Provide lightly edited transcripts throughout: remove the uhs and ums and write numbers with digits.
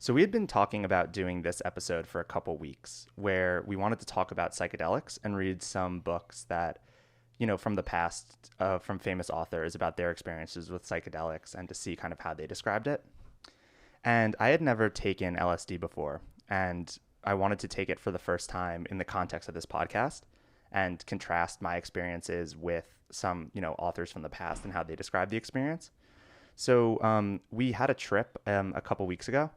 So we had been talking about doing this episode for a couple weeks where we wanted to talk about psychedelics and read some books that, from the past, from famous authors about their experiences with psychedelics and to see kind of how they described it. And I had never taken LSD before, and I wanted to take it for the first time in the context of this podcast and contrast my experiences with some, authors from the past and how they describe the experience. So we had a trip a couple weeks ago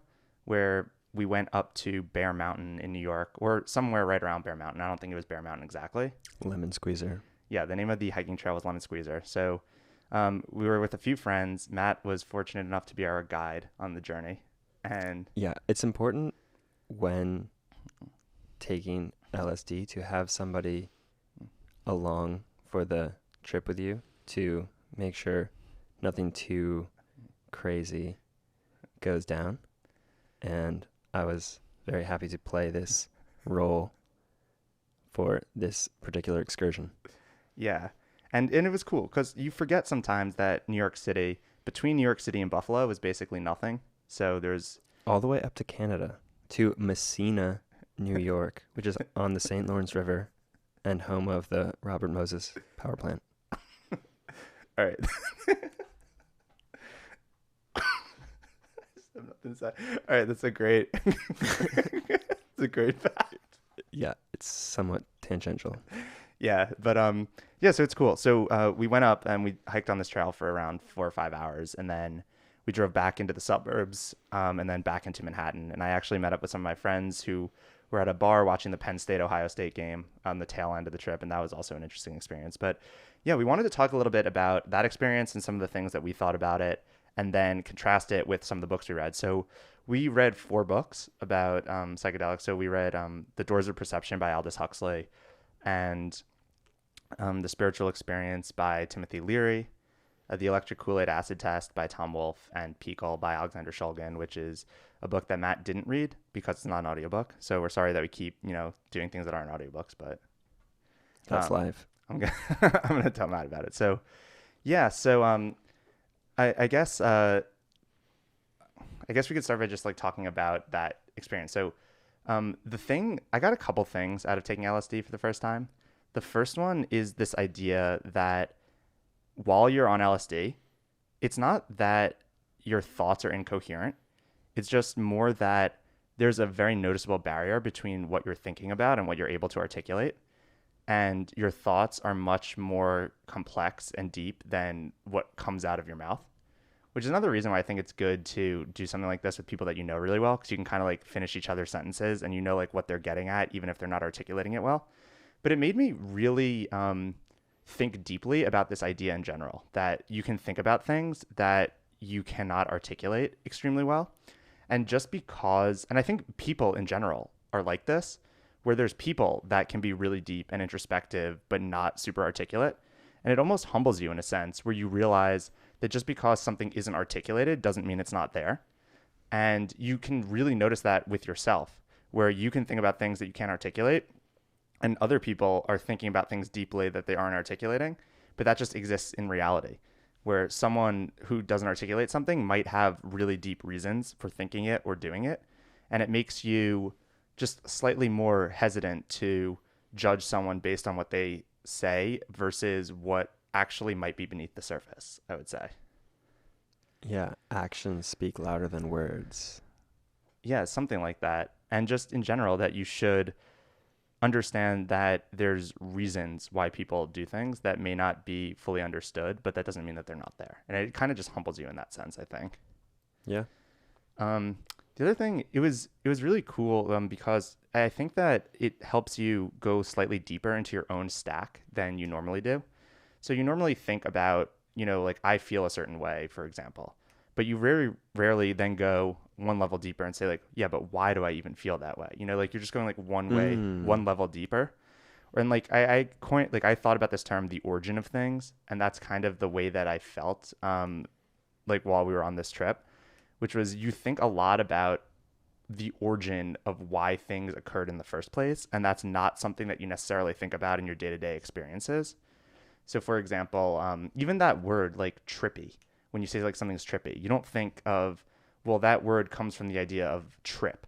where we went up to Bear Mountain in New York, or somewhere right around Bear Mountain. I don't think it was Bear Mountain exactly. Lemon Squeezer. Yeah, the name of the hiking trail was Lemon Squeezer. So we were with a few friends. Matt was fortunate enough to be our guide on the journey. And yeah, it's important when taking LSD to have somebody along for the trip with you to make sure nothing too crazy goes down. And I was very happy to play this role for this particular excursion. Yeah. And it was cool because you forget sometimes that New York City, between New York City and Buffalo, is basically nothing. So there's all the way up to Canada, to Messina, New York, which is on the St. Lawrence River and home of the Robert Moses power plant. All right. All right, that's a great it's a great fact. Yeah, it's somewhat tangential. Yeah, but yeah, so it's cool. So we went up and we hiked on this trail for around 4 or 5 hours, and then we drove back into the suburbs, and then back into Manhattan. And I actually met up with some of my friends who were at a bar watching the Penn State-Ohio State game on the tail end of the trip, and that was also an interesting experience. But yeah, we wanted to talk a little bit about that experience and some of the things that we thought about it, and then contrast it with some of the books we read. So we read 4 books about psychedelics. So we read The Doors of Perception by Aldous Huxley, and The Spiritual Experience by Timothy Leary, The Electric Kool-Aid Acid Test by Tom Wolfe, and PiHKAL by Alexander Shulgin, which is a book that Matt didn't read because it's not an audiobook. So we're sorry that we keep, doing things that aren't audiobooks, but that's live. I'm gonna tell Matt about it. So yeah, so I guess we could start by just like talking about that experience. So I got a couple things out of taking LSD for the first time. The first one is this idea that while you're on LSD, it's not that your thoughts are incoherent. It's just more that there's a very noticeable barrier between what you're thinking about and what you're able to articulate. And your thoughts are much more complex and deep than what comes out of your mouth, which is another reason why I think it's good to do something like this with people that you know really well, because you can kind of like finish each other's sentences and like what they're getting at, even if they're not articulating it well. But it made me really think deeply about this idea in general, that you can think about things that you cannot articulate extremely well. And just because, and I think people in general are like this, where there's people that can be really deep and introspective, but not super articulate. And it almost humbles you in a sense where you realize that just because something isn't articulated doesn't mean it's not there. And you can really notice that with yourself, where you can think about things that you can't articulate, and other people are thinking about things deeply that they aren't articulating, but that just exists in reality, where someone who doesn't articulate something might have really deep reasons for thinking it or doing it. And it makes you just slightly more hesitant to judge someone based on what they say versus what actually might be beneath the surface, I would say. Yeah, actions speak louder than words. Yeah, something like that. And just in general, that you should understand that there's reasons why people do things that may not be fully understood, but that doesn't mean that they're not there. And it kind of just humbles you in that sense, I think. Yeah. The other thing, it was really cool because I think that it helps you go slightly deeper into your own stack than you normally do. So you normally think about, like I feel a certain way, for example, but you very rarely then go one level deeper and say like, yeah, but why do I even feel that way? Like you're just going like one level deeper. And like I thought about this term, the origin of things, and that's kind of the way that I felt like while we were on this trip, which was you think a lot about the origin of why things occurred in the first place, and that's not something that you necessarily think about in your day-to-day experiences. So for example, even that word like trippy, when you say like something's trippy, you don't think of Well, that word comes from the idea of trip,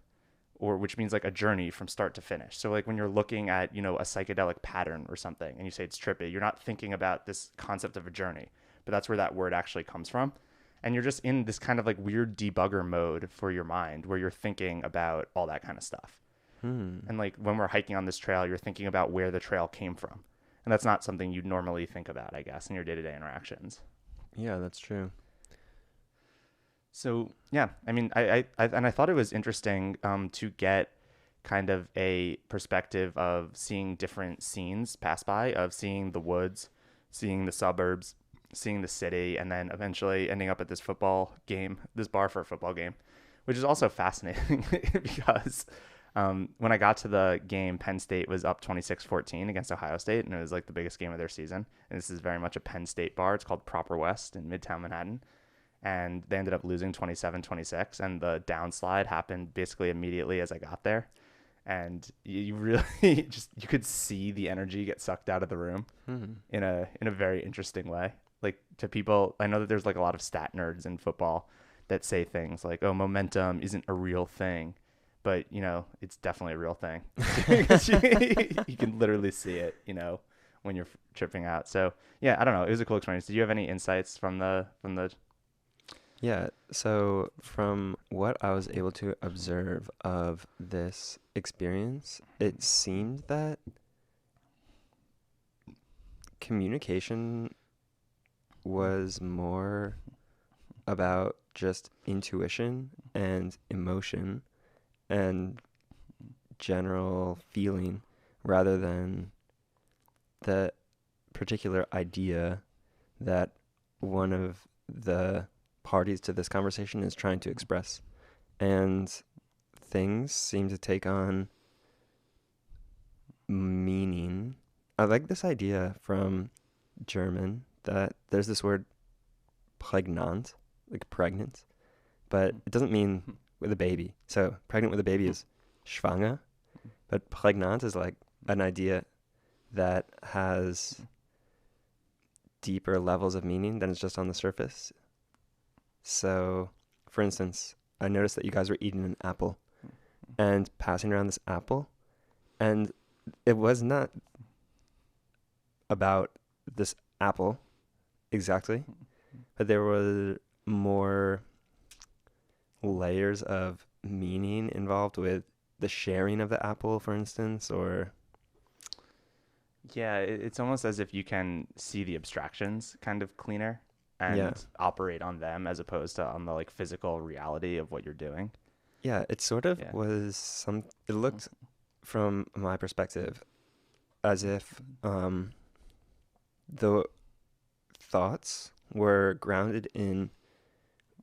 or which means like a journey from start to finish. So like when you're looking at, you know, a psychedelic pattern or something and you say it's trippy, you're not thinking about this concept of a journey, but that's where that word actually comes from. And you're just in this kind of like weird debugger mode for your mind where you're thinking about all that kind of stuff. And like when we're hiking on this trail, you're thinking about where the trail came from. And that's not something you'd normally think about, I guess, in your day-to-day interactions. Yeah, that's true. So yeah, I mean, I thought it was interesting to get kind of a perspective of seeing different scenes pass by, of seeing the woods, seeing the suburbs, seeing the city, and then eventually ending up at this football game, this bar for a football game, which is also fascinating because when I got to the game, Penn State was up 26-14 against Ohio State, and it was like the biggest game of their season. And this is very much a Penn State bar. It's called Proper West in Midtown Manhattan. And they ended up losing 27-26, and the downslide happened basically immediately as I got there. And you really just, you could see the energy get sucked out of the room in a very interesting way. Like to people, I know that there's like a lot of stat nerds in football that say things like, oh, momentum isn't a real thing. But, you know, it's definitely a real thing. You can literally see it, you know, when you're tripping out. So, yeah, I don't know. It was a cool experience. Did you have any insights from the Yeah, so from what I was able to observe of this experience, it seemed that communication was more about just intuition and emotion and general feeling rather than the particular idea that one of the parties to this conversation is trying to express. And things seem to take on meaning. I like this idea from German that there's this word pregnant, like pregnant, but it doesn't mean with a baby. So pregnant with a baby is schwanger, but pregnant is like an idea that has deeper levels of meaning than is just on the surface. So, for instance, I noticed that you guys were eating an apple and passing around this apple, and it was not about this apple exactly, but there were more layers of meaning involved with the sharing of the apple, for instance, or Yeah, it's almost as if you can see the abstractions kind of cleaner and yeah. operate on them as opposed to on the like physical reality of what you're doing. Yeah, it sort of Yeah. was it looked from my perspective as if the thoughts were grounded in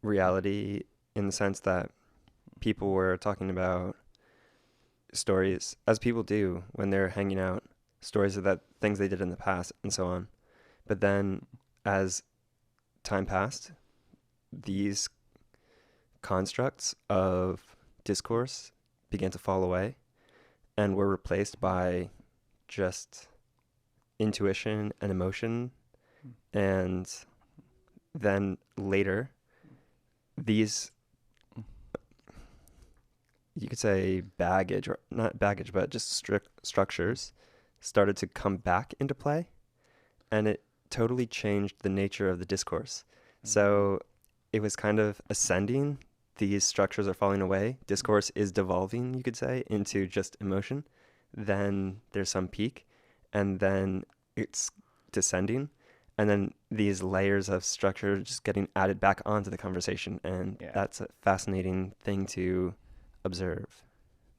reality in the sense that people were talking about stories, as people do when they're hanging out, stories of that things they did in the past and so on. But then as time passed, these constructs of discourse began to fall away and were replaced by just intuition and emotion. And then later, these, you could say baggage, or not baggage, but just structures started to come back into play. And it totally changed the nature of the discourse. So it was kind of ascending. These structures are falling away. Discourse is devolving, you could say, into just emotion. Then there's some peak, and then it's descending. And then these layers of structure just getting added back onto the conversation. And that's a fascinating thing to observe.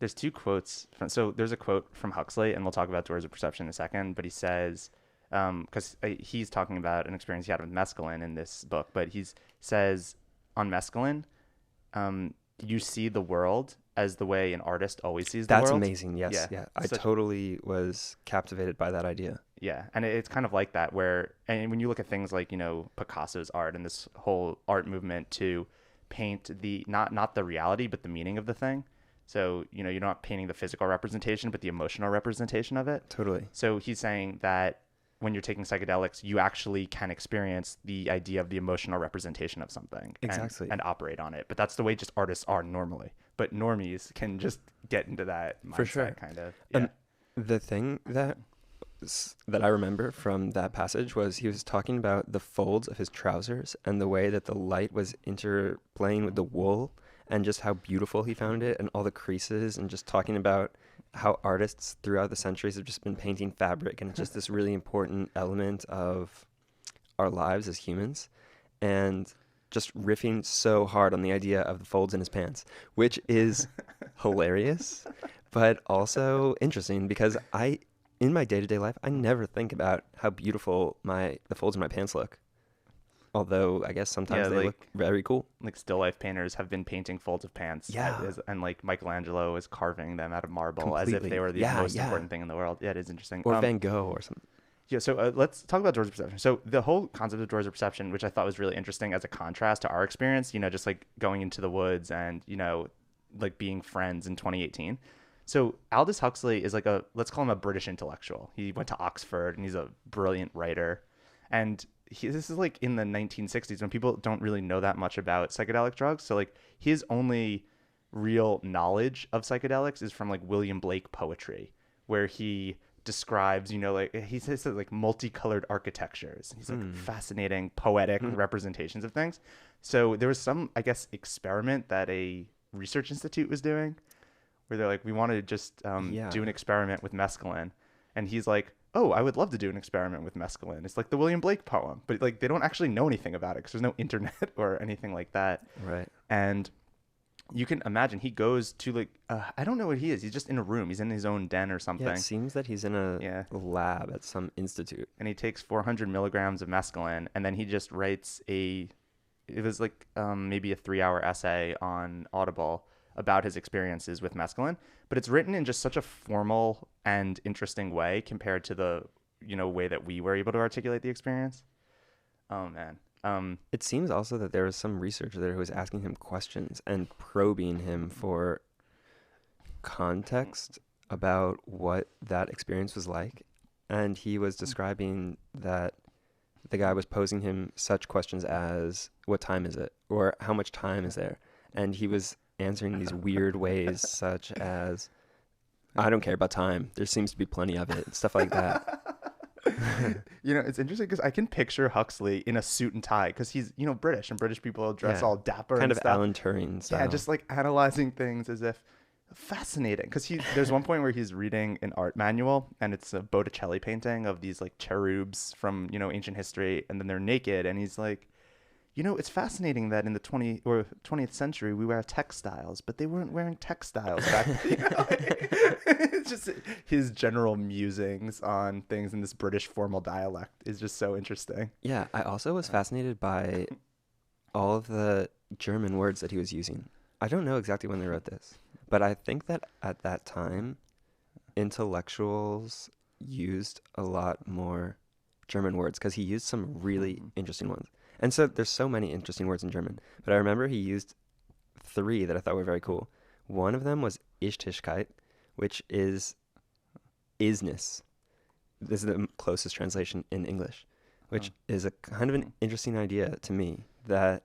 There's two quotes. So there's a quote from Huxley, and we'll talk about doors of perception in a second, but he says, because he's talking about an experience he had with mescaline in this book, but he says on mescaline, you see the world as the way an artist always sees the world. That's amazing. Yes. Yeah. I totally was captivated by that idea. Yeah. And it's kind of like that where, and when you look at things like, you know, Picasso's art and this whole art movement to paint the, not the reality, but the meaning of the thing. So, you know, you're not painting the physical representation, but the emotional representation of it. Totally. So he's saying that when you're taking psychedelics, you actually can experience the idea of the emotional representation of something Exactly. and operate on it. But that's the way just artists are normally. But normies can just get into that For mindset, sure. kind of. Yeah. The thing that I remember from that passage was he was talking about the folds of his trousers and the way that the light was interplaying with the wool and just how beautiful he found it and all the creases, and just talking about how artists throughout the centuries have just been painting fabric, and it's just this really important element of our lives as humans, and just riffing so hard on the idea of the folds in his pants, which is hilarious, but also interesting because in my day-to-day life, I never think about how beautiful the folds in my pants look. Although I guess sometimes they look very cool. Like still life painters have been painting folds of pants. Yeah. And like Michelangelo is carving them out of marble as if Completely. they were the most important thing in the world. Yeah, it is interesting. Or Van Gogh or something. Yeah, so let's talk about doors of perception. So the whole concept of doors of perception, which I thought was really interesting as a contrast to our experience, just like going into the woods and, like being friends in 2018. So Aldous Huxley is let's call him a British intellectual. He went to Oxford and he's a brilliant writer. And this is like in the 1960s when people don't really know that much about psychedelic drugs. So like his only real knowledge of psychedelics is from like William Blake poetry, where he describes, like he says like multicolored architectures. He's like fascinating poetic representations of things. So there was some, I guess, experiment that a research institute was doing where they're like, we want to just do an experiment with mescaline. And he's like, oh, I would love to do an experiment with mescaline. It's like the William Blake poem, but like they don't actually know anything about it because there's no internet or anything like that. Right. And you can imagine he goes to like, I don't know what he is. He's just in a room. He's in his own den or something. Yeah, it seems that he's in a lab at some institute. And he takes 400 milligrams of mescaline, and then he just writes it was like maybe a 3-hour essay on Audible about his experiences with mescaline, but it's written in just such a formal and interesting way compared to the, way that we were able to articulate the experience. Oh man. It seems also that there was some researcher there who was asking him questions and probing him for context about what that experience was like. And he was describing that the guy was posing him such questions as, what time is it? Or how much time is there? And he was answering these weird ways, such as, I don't care about time. There seems to be plenty of it. Stuff like that. It's interesting because I can picture Huxley in a suit and tie because he's, British, and British people dress all dapper kind and of stuff. Alan Turing style. Yeah, just like analyzing things as if fascinating. Because there's one point where he's reading an art manual and it's a Botticelli painting of these like cherubs from, ancient history, and then they're naked, and he's like, it's fascinating that in the 20th century we wear textiles, but they weren't wearing textiles back then. It's just his general musings on things in this British formal dialect is just so interesting. Yeah, I also was fascinated by all of the German words that he was using. I don't know exactly when they wrote this, but I think that at that time, intellectuals used a lot more German words because he used some really interesting ones. And so there's so many interesting words in German, but I remember he used 3 that I thought were very cool. One of them was Ichtigkeit, which is isness. This is the closest translation in English, which is a kind of an interesting idea to me, that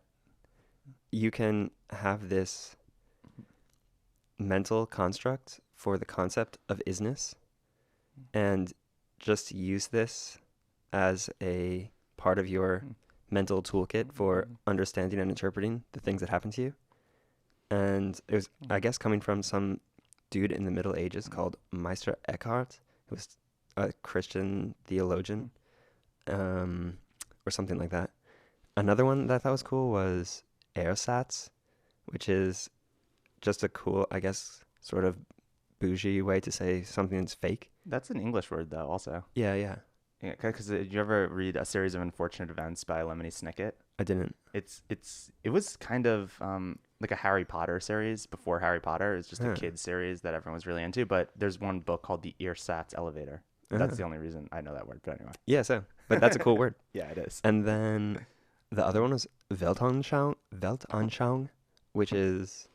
you can have this mental construct for the concept of isness and just use this as a part of your mental toolkit for understanding and interpreting the things that happen to you. And it was, I guess, coming from some dude in the Middle Ages called Meister Eckhart, who was a Christian theologian, or something like that. Another one that I thought was cool was ersatz, which is just a cool, I guess, sort of bougie way to say something that's fake. That's an English word, though, also. Yeah. Yeah, because did you ever read A Series of Unfortunate Events by Lemony Snicket? I didn't. It was kind of like a Harry Potter series before Harry Potter. It's just a kids series that everyone was really into. But there's one book called The Ersatz Elevator. That's the only reason I know that word. But anyway. Yeah, but that's a cool word. Yeah, it is. And then the other one was Weltanschauung, which is,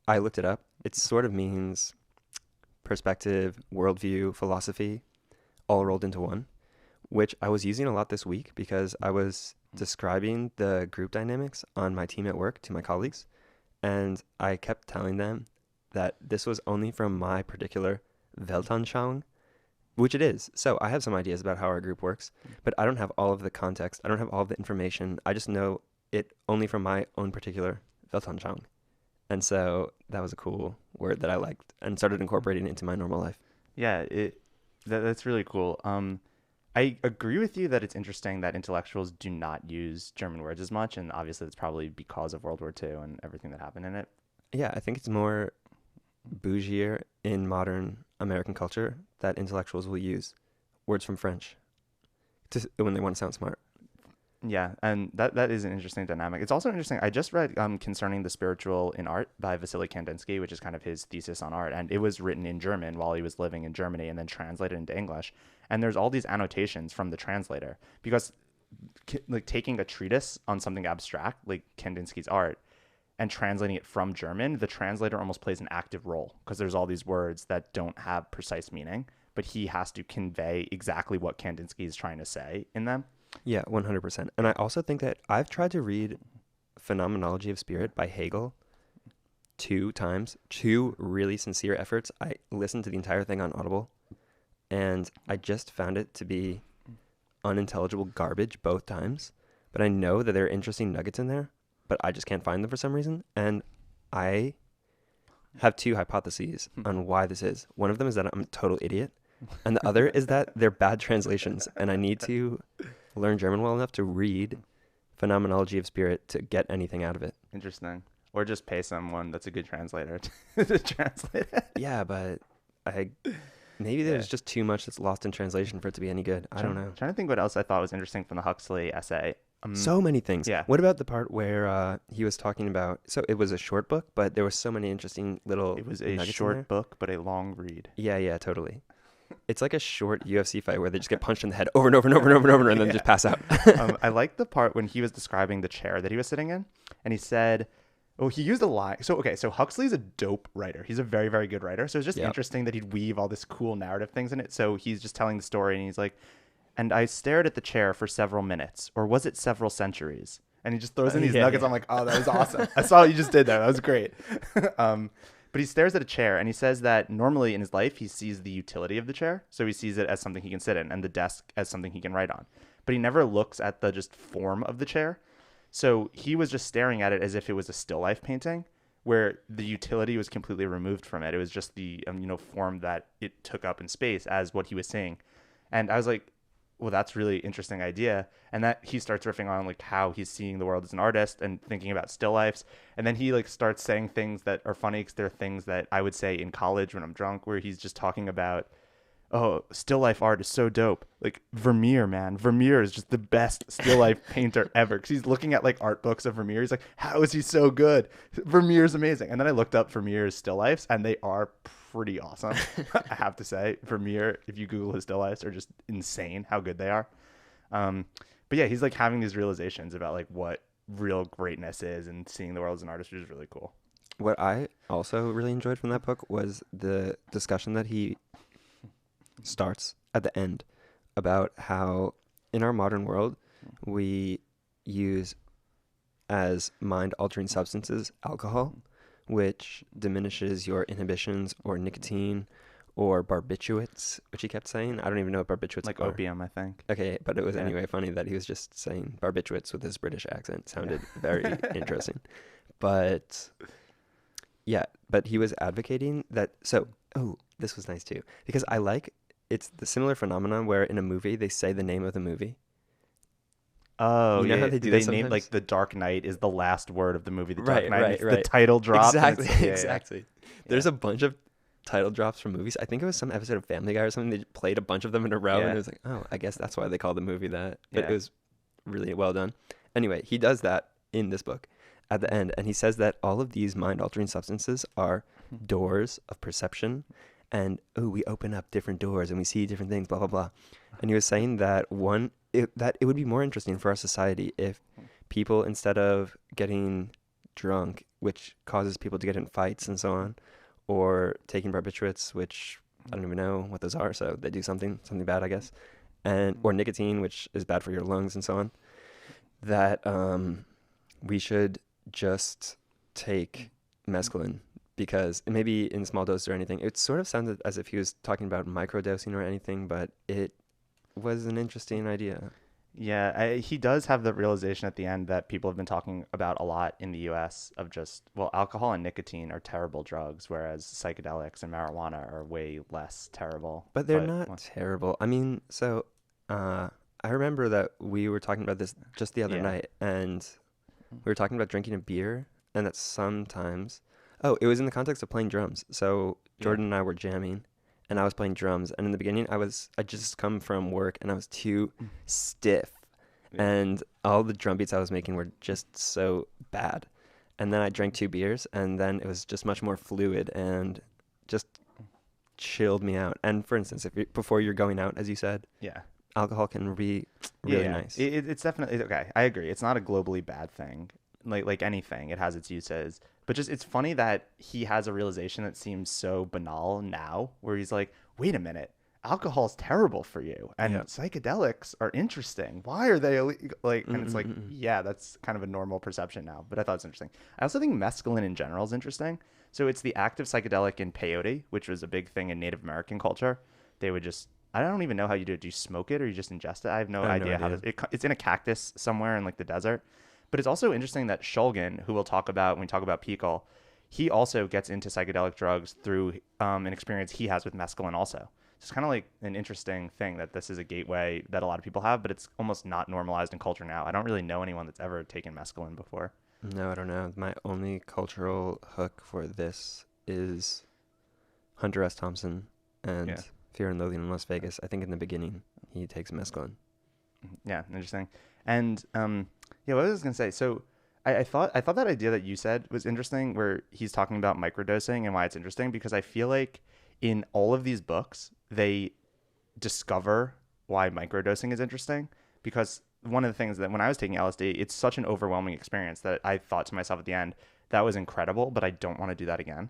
I looked it up. It sort of means perspective, worldview, philosophy, all rolled into one. which I was using a lot this week because I was describing the group dynamics on my team at work to my colleagues. And I kept telling them that this was only from my particular Weltanschauung, which it is. So I have some ideas about how our group works, but I don't have all of the context. I don't have all of the information. I just know it only from my own particular Weltanschauung. And so that was a cool word that I liked and started incorporating it into my normal life. Yeah, that's really cool. I agree with you that it's interesting that intellectuals do not use German words as much, and obviously it's probably because of World War II and everything that happened in it. Yeah, I think it's more bougier in modern American culture that intellectuals will use words from French when they want to sound smart. Yeah, and that is an interesting dynamic. It's also interesting. I just read Concerning the Spiritual in Art by Vasily Kandinsky, which is kind of his thesis on art, and it was written in German while he was living in Germany and then translated into English. And there's all these annotations from the translator because like taking a treatise on something abstract like Kandinsky's art and translating it from German, the translator almost plays an active role because there's all these words that don't have precise meaning, but he has to convey exactly what Kandinsky is trying to say in them. Yeah, 100%. And I also think that I've tried to read Phenomenology of Spirit by Hegel 2 times, 2 really sincere efforts. I listened to the entire thing on Audible, and I just found it to be unintelligible garbage both times. But I know that there are interesting nuggets in there, but I just can't find them for some reason. And I have 2 hypotheses on why this is. One of them is that I'm a total idiot, and the other is that they're bad translations, and I need to learn German well enough to read Phenomenology of Spirit to get anything out of it. Interesting. Or just pay someone that's a good translator to translate it. Yeah, but maybe there's just too much that's lost in translation for it to be any good. I don't know. Trying to think what else I thought was interesting from the Huxley essay. So many things. Yeah. What about the part where he was talking about, so it was a short book, but there was so many interesting little It was a nuggets in short there. book, but a long read. Yeah, totally. It's like a short UFC fight where they just get punched in the head over and over and over and over and over and then just pass out. I like the part when he was describing the chair that he was sitting in, and he said, oh, he used a line. So Huxley's a dope writer. He's a very, very good writer. So it's just interesting that he'd weave all this cool narrative things in it. So he's just telling the story, and he's like, and I stared at the chair for several minutes, or was it several centuries? And he just throws in these nuggets. I'm like, oh, that was awesome. I saw what you just did there. That was great. But he stares at a chair, and he says that normally in his life, he sees the utility of the chair. So he sees it as something he can sit in and the desk as something he can write on. But he never looks at the just form of the chair. So he was just staring at it as if it was a still life painting where the utility was completely removed from it. It was just the form that it took up in space as what he was seeing. And I was like, well, that's really interesting idea. And that he starts riffing on like how he's seeing the world as an artist and thinking about still lifes. And then he like starts saying things that are funny because they're things that I would say in college when I'm drunk, where he's just talking about, oh, still life art is so dope. Like Vermeer, man. Vermeer is just the best still life painter ever. Because he's looking at like art books of Vermeer. He's like, how is he so good? Vermeer's amazing. And then I looked up Vermeer's still lifes, and they are pretty awesome. I have to say, Vermeer, if you Google his still lifes, are just insane how good they are. But yeah, he's like having these realizations about like what real greatness is and seeing the world as an artist, which is really cool. What I also really enjoyed from that book was the discussion that he starts at the end about how in our modern world we use as mind-altering substances alcohol, which diminishes your inhibitions, or nicotine, or barbiturates, which he kept saying. I don't even know what barbiturates like are. opium, I think. Okay, but it was anyway funny that he was just saying barbiturates with his British accent. Sounded very interesting. But yeah, but he was advocating that. So, this was nice too, because it's the similar phenomenon where in a movie they say the name of the movie. Oh, you know how they do that name sometimes? like The Dark Knight is the last word of the movie. The Dark Right, Knight. right, It's right. The title drop. Exactly. There's a bunch of title drops from movies. I think it was some episode of Family Guy or something. They played a bunch of them in a row, and it was like, oh, I guess that's why they call the movie that. But it was really well done. Anyway, he does that in this book at the end, and he says that all of these mind-altering substances are doors of perception, and we open up different doors and we see different things, blah blah blah. And he was saying that it would be more interesting for our society if people, instead of getting drunk, which causes people to get in fights and so on, or taking barbiturates, which I don't even know what those are, so they do something bad, I guess. and or nicotine, which is bad for your lungs and so on, that we should just take mescaline because maybe in small doses or anything. It sort of sounded as if he was talking about microdosing or anything, but it was an interesting idea. Yeah, he does have the realization at the end that people have been talking about a lot in the US of just, well, alcohol and nicotine are terrible drugs, whereas psychedelics and marijuana are way less terrible. But they're not terrible. I mean, so I remember that we were talking about this just the other Yeah. night, and we were talking about drinking a beer, and that sometimes, oh, it was in the context of playing drums. So Jordan and I were jamming, and I was playing drums, and in the beginning, I just come from work, and I was too stiff, and all the drum beats I was making were just so bad. And then I drank 2 beers, and then it was just much more fluid and just chilled me out. And for instance, before you're going out, as you said, Yeah. alcohol can be really Yeah, nice. it's definitely okay. I agree. It's not a globally bad thing. Like anything, it has its uses. But just it's funny that he has a realization that seems so banal now, where he's like, "Wait a minute, alcohol's terrible for you, and Yeah. psychedelics are interesting. Why are they illegal?" Like, and it's like, yeah, that's kind of a normal perception now. But I thought it's interesting. I also think mescaline in general is interesting. So it's the active psychedelic in peyote, which was a big thing in Native American culture. They would just I don't even know how you do it. Do you smoke it or you just ingest it? I have no idea how to. It's in a cactus somewhere in like the desert. But it's also interesting that Shulgin, who we'll talk about when we talk about PiHKAL, he also gets into psychedelic drugs through an experience he has with mescaline also. So it's kind of like an interesting thing that this is a gateway that a lot of people have, but it's almost not normalized in culture now. I don't really know anyone that's ever taken mescaline before. No, I don't know. My only cultural hook for this is Hunter S. Thompson and Fear and Loathing in Las Vegas. I think in the beginning he takes mescaline. Yeah, interesting. And yeah, what was I was gonna say? So I thought that idea that you said was interesting, where he's talking about microdosing and why it's interesting, because I feel like in all of these books they discover why microdosing is interesting, because one of the things that when I was taking LSD, it's such an overwhelming experience that I thought to myself at the end, that was incredible, but I don't want to do that again.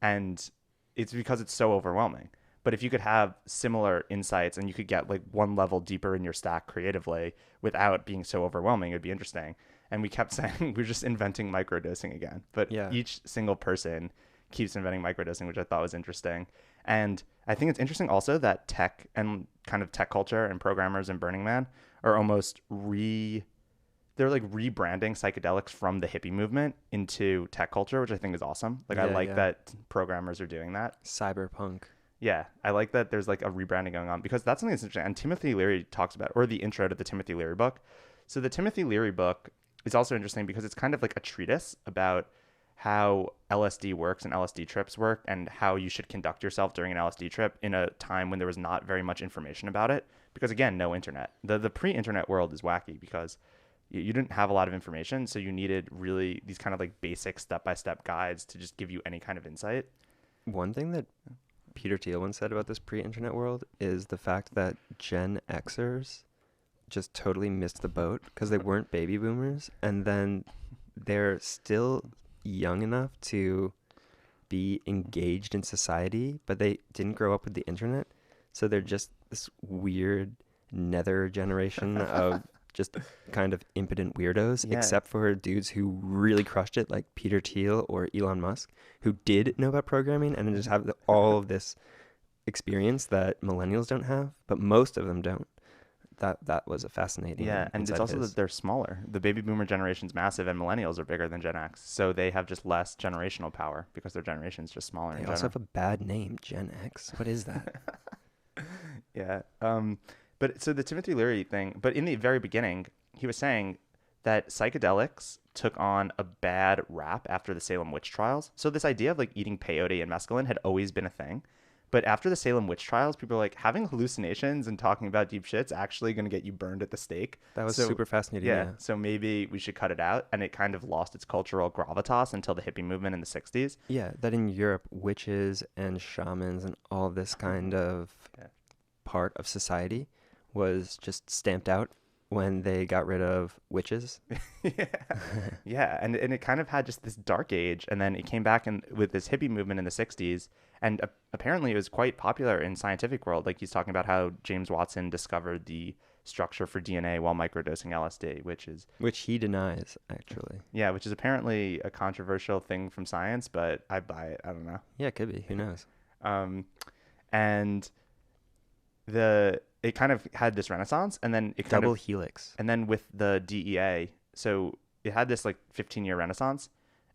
And it's because it's so overwhelming. But if you could have similar insights and you could get like one level deeper in your stack creatively without being so overwhelming, it would be interesting. And we kept saying we're just inventing microdosing again. But each single person keeps inventing microdosing, which I thought was interesting. And I think it's interesting also that tech and kind of tech culture and programmers and Burning Man are almost they're like rebranding psychedelics from the hippie movement into tech culture, which I think is awesome. Like I like that programmers are doing that. Cyberpunk. Yeah, I like that there's like a rebranding going on, because that's something that's interesting. And Timothy Leary talks about, or the intro to the Timothy Leary book. So the Timothy Leary book is also interesting because it's kind of like a treatise about how LSD works and LSD trips work and how you should conduct yourself during an LSD trip in a time when there was not very much information about it. Because again, no internet. The pre-internet world is wacky because you didn't have a lot of information. So you needed really these kind of like basic step-by-step guides to just give you any kind of insight. One thing that Peter Thiel once said about this pre-internet world is the fact that Gen Xers just totally missed the boat because they weren't baby boomers, and then they're still young enough to be engaged in society, but they didn't grow up with the internet, so they're just this weird nether generation of just kind of impotent weirdos, except for dudes who really crushed it, like Peter Thiel or Elon Musk, who did know about programming and just have all of this experience that millennials don't have, but most of them don't. That was a fascinating. Yeah, and it's also that they're smaller. The baby boomer generation's massive, and millennials are bigger than Gen X, so they have just less generational power because their generation's just smaller. They also have a bad name, Gen X. What is that? Yeah. But so the Timothy Leary thing, but in the very beginning, he was saying that psychedelics took on a bad rap after the Salem witch trials. So this idea of like eating peyote and mescaline had always been a thing. But after the Salem witch trials, people are like, having hallucinations and talking about deep shit's actually going to get you burned at the stake. That was super fascinating. Yeah. So maybe we should cut it out. And it kind of lost its cultural gravitas until the hippie movement in the 60s. Yeah, that in Europe, witches and shamans and all this kind of part of society was just stamped out when they got rid of witches. Yeah, yeah, and it kind of had just this dark age, and then it came back with this hippie movement in the '60s, and apparently it was quite popular in scientific world. Like he's talking about how James Watson discovered the structure for DNA while microdosing LSD, Which he denies, actually. yeah, which is apparently a controversial thing from science, but I buy it. I don't know. Yeah, it could be. Who knows? And it kind of had this renaissance, and then it kind Double of helix. and then with the DEA, so it had this like 15-year renaissance,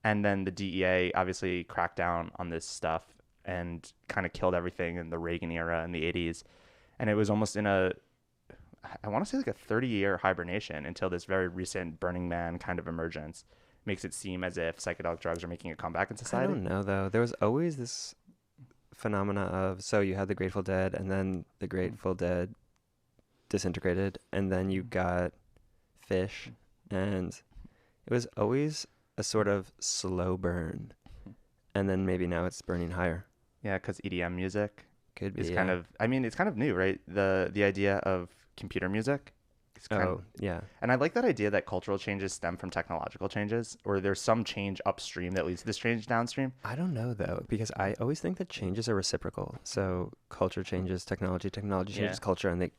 and then the DEA obviously cracked down on this stuff and kind of killed everything in the Reagan era in the 80s, and it was almost in I want to say like a 30-year hibernation until this very recent Burning Man kind of emergence makes it seem as if psychedelic drugs are making a comeback in I society. don't know, though. There was always this phenomena of, so you had the Grateful Dead, and then the Grateful Dead disintegrated, and then you got Fish, and it was always a sort of slow burn, and then maybe now it's burning higher. Yeah, because EDM music Could be, is yeah. kind of, I mean, it's kind of new, right? The idea of computer music. Yeah. And I like that idea that cultural changes stem from technological changes, or there's some change upstream that leads to this change downstream. I don't know, though, because I always think that changes are reciprocal. So culture changes technology changes culture, and they...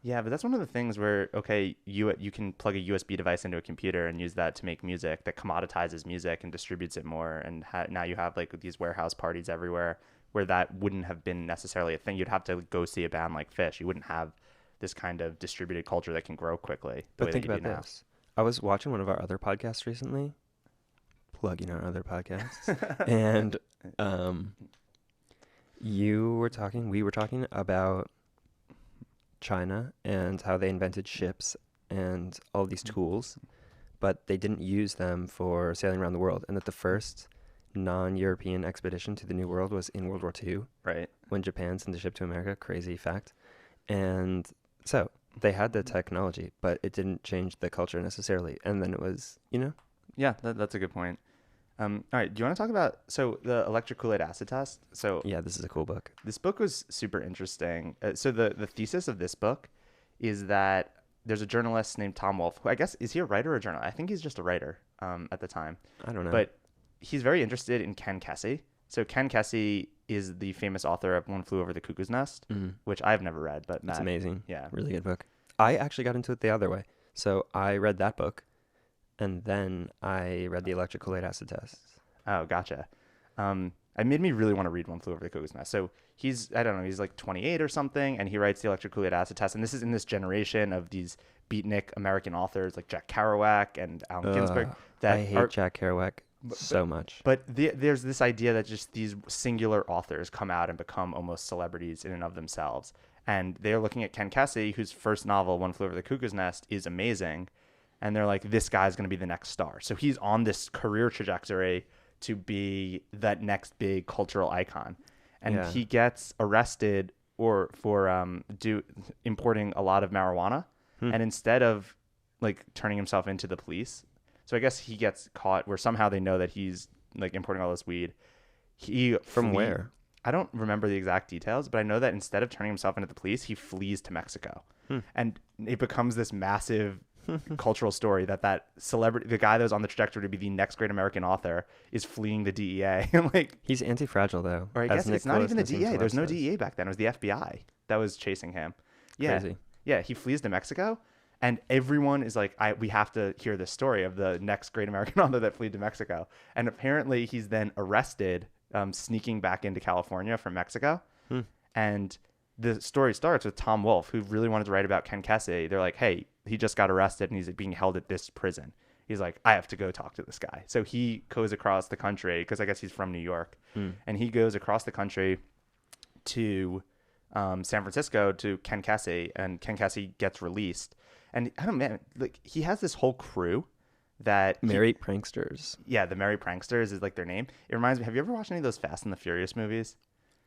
Yeah, but that's one of the things where, okay, you can plug a USB device into a computer and use that to make music that commoditizes music and distributes it more. And now you have like these warehouse parties everywhere where that wouldn't have been necessarily a thing. You'd have to go see a band like Fish. You wouldn't have this kind of distributed culture that can grow quickly. But think about this. I was watching one of our other podcasts recently, plugging our other podcasts, and we were talking about China and how they invented ships and all these tools, but they didn't use them for sailing around the world, and that the first non-European expedition to the New World was in World War II, right? When Japan sent a ship to America. Crazy fact. And so they had the technology, but it didn't change the culture necessarily. And then it was, Yeah, that's a good point. All right, do you want to talk about the electric Kool-Aid acid test? So yeah, this is a cool book. This book was super interesting. So the thesis of this book is that there's a journalist named Tom Wolfe, who I guess, is he a writer or a journalist? I think he's just a writer at the time. I don't know. But he's very interested in Ken Kesey. So Ken Kesey is the famous author of One Flew Over the Cuckoo's Nest, which I've never read, but Matt, it's amazing. Yeah. Really good book. I actually got into it the other way. So I read that book, and then I read the electric Kool-Aid acid test. Oh, gotcha. It made me really want to read One Flew Over the Cuckoo's Nest. So he's like 28 or something, and he writes the electric Kool-Aid acid test. And this is in this generation of these beatnik American authors like Jack Kerouac and Allen Ginsberg. I hate Jack Kerouac so much. But there's this idea that just these singular authors come out and become almost celebrities in and of themselves. And they're looking at Ken Kesey, whose first novel, One Flew Over the Cuckoo's Nest, is amazing. And they're like, this guy's going to be the next star. So he's on this career trajectory to be that next big cultural icon. And he gets arrested for importing a lot of marijuana. And instead of like turning himself into the police, so I guess he gets caught where somehow they know that he's like importing all this weed. From where? I don't remember the exact details, but I know that instead of turning himself into the police, he flees to Mexico. And it becomes this massive cultural story that celebrity, the guy that was on the trajectory to be the next great American author, is fleeing the DEA. Like, he's anti-fragile, though. Or I guess it's not even the DEA. There's no DEA back then. It was the FBI that was chasing him. Yeah. Crazy. Yeah, he flees to Mexico, and everyone is like, we have to hear this story of the next great American author that fled to Mexico. And apparently he's then arrested, sneaking back into California from Mexico. And the story starts with Tom Wolfe, who really wanted to write about Ken Kesey. They're like, hey, he just got arrested and he's being held at this prison. He's like, I have to go talk to this guy. So he goes across the country, because I guess he's from New York. And he goes across the country to San Francisco to Ken Kesey, and Ken Kesey gets released. And I don't know, like, he has this whole crew that Merry Pranksters. Yeah, the Merry Pranksters is like their name. It reminds me, have you ever watched any of those Fast and the Furious movies?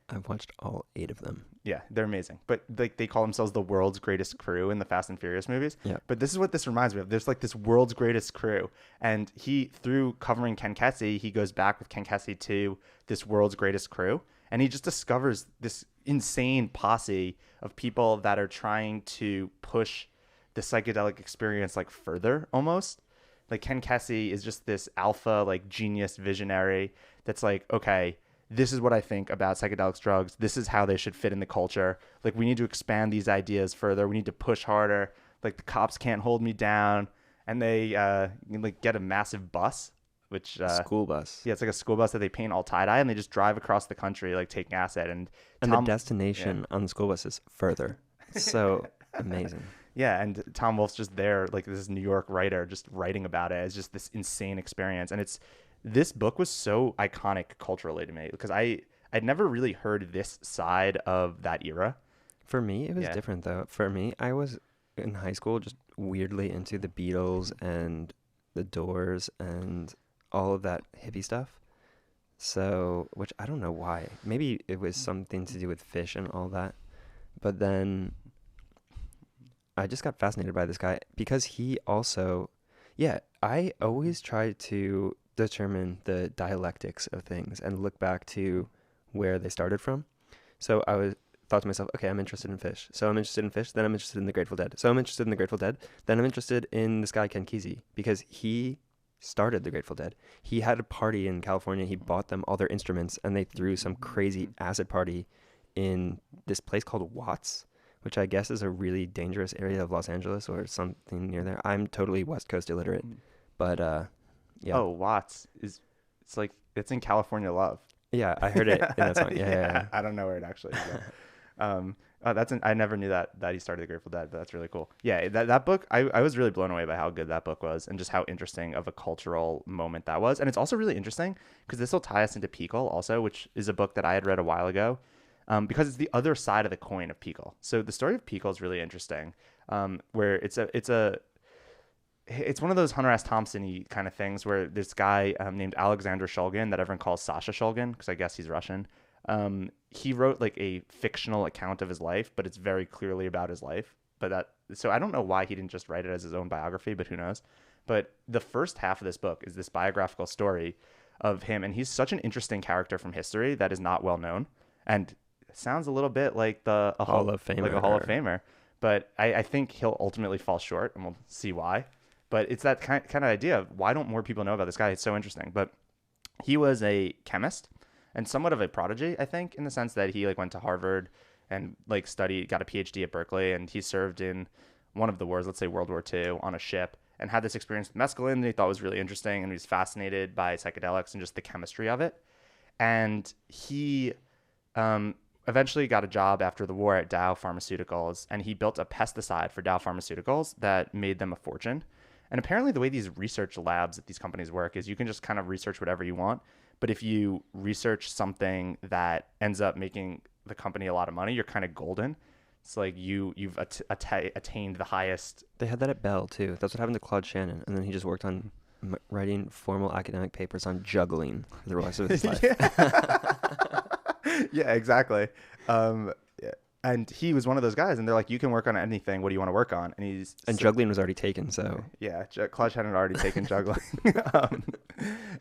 I've watched all 8 of them. Yeah, they're amazing. But like, they call themselves the world's greatest crew in the Fast and Furious movies. Yeah. But this is what this reminds me of. There's like this world's greatest crew. And through covering Ken Kesey, he goes back with Ken Kesey to this world's greatest crew. And he just discovers this insane posse of people that are trying to push the psychedelic experience like further almost. Like Ken Kesey is just this alpha like genius visionary that's like, okay, this is what I think about psychedelics drugs. This is how they should fit in the culture. Like we need to expand these ideas further. We need to push harder. Like the cops can't hold me down. And they like get a massive bus, which School bus. yeah, it's like a school bus that they paint all tie dye, and they just drive across the country like taking acid. And And Tom, the destination on the school bus is further. So amazing. yeah, and Tom Wolfe's just there, like this New York writer, just writing about it. It's just this insane experience, and this book was so iconic culturally to me because I'd never really heard this side of that era. For me, it was Yeah. different though. For me, I was in high school just weirdly into the Beatles and the Doors and all of that hippie stuff. So, which I don't know why. Maybe it was something to do with fish and all that. But then I just got fascinated by this guy because he also, yeah, I always try to determine the dialectics of things and look back to where they started from. So thought to myself, okay, I'm interested in fish. So I'm interested in fish. Then I'm interested in the Grateful Dead. So I'm interested in the Grateful Dead. Then I'm interested in this guy, Ken Kesey, because he started the Grateful Dead. He had a party in California. He bought them all their instruments and they threw some crazy acid party in this place called Watts, which I guess is a really dangerous area of Los Angeles or something near there. I'm totally West Coast illiterate, but yeah. Oh, Watts it's like it's in California Love. Yeah, I heard it in that song. Yeah. I don't know where it actually is. I never knew that he started the Grateful Dead, but that's really cool. Yeah, that book, I was really blown away by how good that book was and just how interesting of a cultural moment that was. And it's also really interesting because this will tie us into PiHKAL also, which is a book that I had read a while ago, because it's the other side of the coin of PiHKAL. So the story of PiHKAL is really interesting, where it's one of those Hunter S. Thompson-y kind of things where this guy named Alexander Shulgin that everyone calls Sasha Shulgin because I guess he's Russian. He wrote like a fictional account of his life, but it's very clearly about his life. So I don't know why he didn't just write it as his own biography, but who knows? But the first half of this book is this biographical story of him, and he's such an interesting character from history that is not well known, and it sounds a little bit like a Hall of Famer. But I think he'll ultimately fall short, and we'll see why. But it's that kind of idea of why don't more people know about this guy? It's so interesting. But he was a chemist and somewhat of a prodigy, I think, in the sense that he like went to Harvard and like got a PhD at Berkeley, and he served in one of the wars, let's say World War II, on a ship, and had this experience with mescaline that he thought was really interesting, and he was fascinated by psychedelics and just the chemistry of it. And he eventually got a job after the war at Dow Pharmaceuticals, and he built a pesticide for Dow Pharmaceuticals that made them a fortune. And apparently the way these research labs at these companies work is you can just kind of research whatever you want. But if you research something that ends up making the company a lot of money, you're kind of golden. It's like you've attained the highest. They had that at Bell too. That's what happened to Claude Shannon. And then he just worked on writing formal academic papers on juggling for the rest of his life. Yeah, exactly. And he was one of those guys, and they're like, you can work on anything. What do you want to work on? And juggling was already taken, so. Yeah, Claude Shannon had already taken juggling.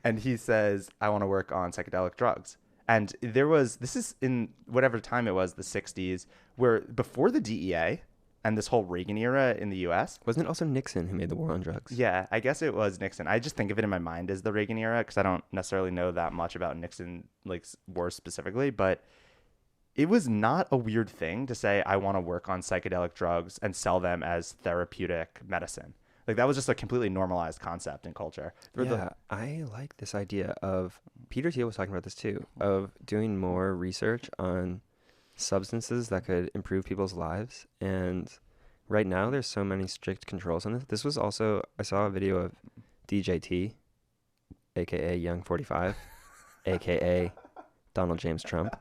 And he says, I want to work on psychedelic drugs. And this is in whatever time it was, the 60s, where before the DEA and this whole Reagan era in the U.S. Wasn't it also Nixon who made the war on drugs? Yeah, I guess it was Nixon. I just think of it in my mind as the Reagan era because I don't necessarily know that much about Nixon, like, wars specifically, but it was not a weird thing to say, I want to work on psychedelic drugs and sell them as therapeutic medicine. Like, that was just a completely normalized concept in culture. I like this idea of, Peter Thiel was talking about this too, of doing more research on substances that could improve people's lives. And right now, there's so many strict controls on this. This was also, I saw a video of T.H.E, a.k.a. Young 45, a.k.a. Donald James Trump.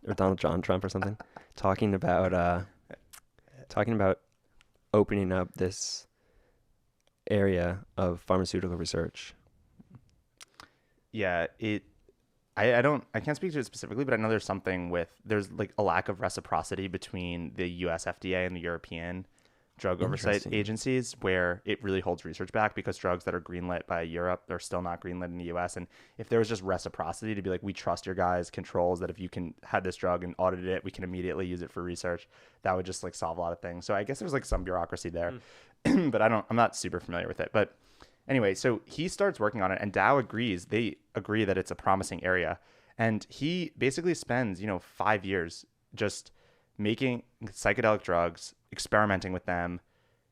Or Donald John Trump or something, talking about opening up this area of pharmaceutical research. Yeah, I can't speak to it specifically, but I know there's like a lack of reciprocity between the US FDA and the European drug oversight agencies where it really holds research back, because drugs that are greenlit by Europe are still not greenlit in the US. And if there was just reciprocity to be like, we trust your guys' controls, that if you can have this drug and audit it, we can immediately use it for research, that would just like solve a lot of things. So I guess there's like some bureaucracy there, but I'm not super familiar with it. But anyway, so he starts working on it, and Dow agrees. They agree that it's a promising area. And he basically spends, 5 years just making psychedelic drugs, experimenting with them,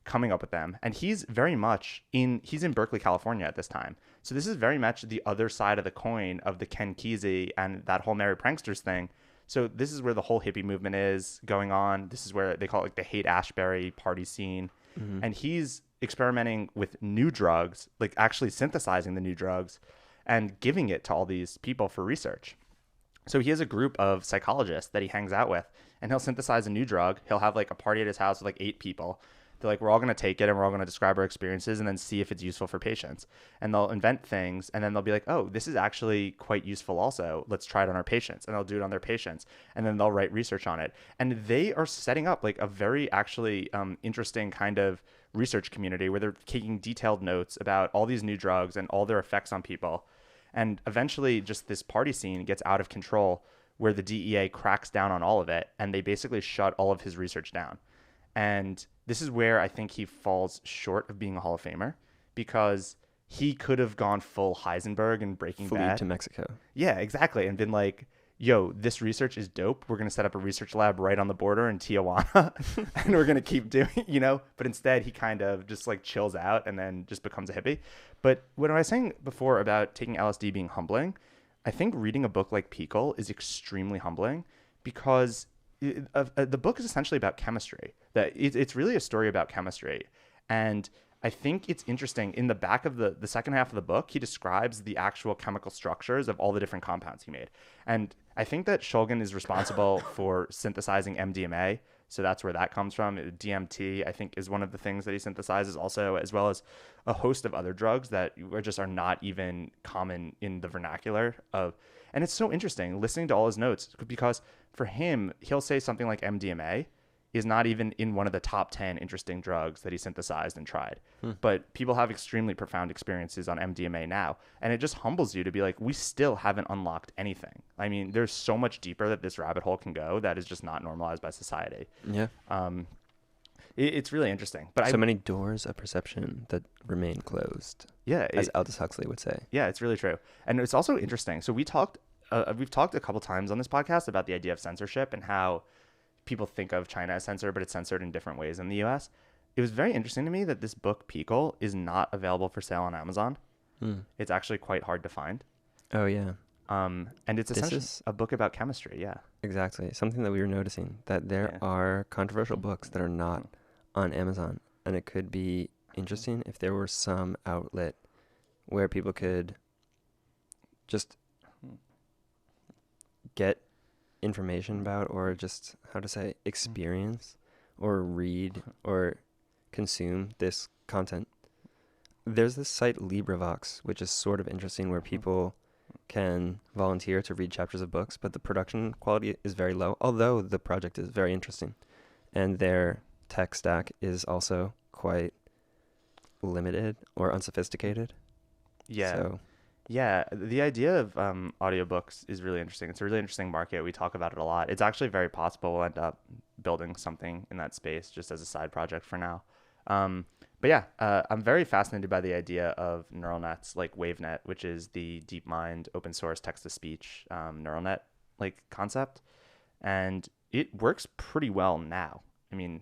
coming up with them. And he's very much he's in Berkeley, California at this time. So this is very much the other side of the coin of the Ken Kesey and that whole Merry Pranksters thing. So this is where the whole hippie movement is going on. This is where they call it like the Haight Ashbury party scene. Mm-hmm. And he's experimenting with new drugs, like actually synthesizing the new drugs and giving it to all these people for research. So he has a group of psychologists that he hangs out with, and he'll synthesize a new drug. He'll have like a party at his house with like 8 people. They're like, we're all going to take it and we're all going to describe our experiences and then see if it's useful for patients. And they'll invent things, and then they'll be like, oh, this is actually quite useful also. Let's try it on our patients. And they'll do it on their patients. And then they'll write research on it. And they are setting up like a very actually interesting kind of research community where they're taking detailed notes about all these new drugs and all their effects on people. And eventually just this party scene gets out of control where the DEA cracks down on all of it, and they basically shut all of his research down. And this is where I think he falls short of being a Hall of Famer, because he could have gone full Heisenberg and Breaking Bad. To Mexico. Yeah, exactly. And been like, yo, this research is dope. We're going to set up a research lab right on the border in Tijuana and we're going to keep doing, but instead he kind of just like chills out and then just becomes a hippie. But what I was saying before about taking LSD being humbling, I think reading a book like PiHKAL is extremely humbling, because the book is essentially about chemistry. That it's really a story about chemistry. And I think it's interesting. In the back of the second half of the book, he describes the actual chemical structures of all the different compounds he made. And I think that Shulgin is responsible for synthesizing MDMA. So that's where that comes from. DMT, I think, is one of the things that he synthesizes also, as well as a host of other drugs that are not even common in the vernacular of. And it's so interesting listening to all his notes, because for him, he'll say something like MDMA is not even in one of the top 10 interesting drugs that he synthesized and tried. But people have extremely profound experiences on MDMA now. And it just humbles you to be like, we still haven't unlocked anything. I mean, there's so much deeper that this rabbit hole can go that is just not normalized by society. Yeah. It's really interesting. But many doors of perception that remain closed. Yeah. As Aldous Huxley would say. Yeah, it's really true. And it's also interesting. So we've talked a couple times on this podcast about the idea of censorship and how people think of China as censored, but it's censored in different ways in the US. It was very interesting to me that this book, PiHKAL, is not available for sale on Amazon. It's actually quite hard to find. Oh, yeah. And it's essentially a book about chemistry, yeah. Exactly. Something that we were noticing, that there are controversial books that are not on Amazon. And it could be interesting if there were some outlet where people could just get information about, or just experience or read or consume this content. There's this site LibriVox, which is sort of interesting, where people can volunteer to read chapters of books, but the production quality is very low, although the project is very interesting. And their tech stack is also quite limited or unsophisticated. Yeah. So yeah, the idea of audiobooks is really interesting. It's a really interesting market. We talk about it a lot. It's actually very possible we'll end up building something in that space just as a side project for now. But yeah, I'm very fascinated by the idea of neural nets like WaveNet, which is the DeepMind open source text-to-speech neural net like concept. And it works pretty well now. I mean,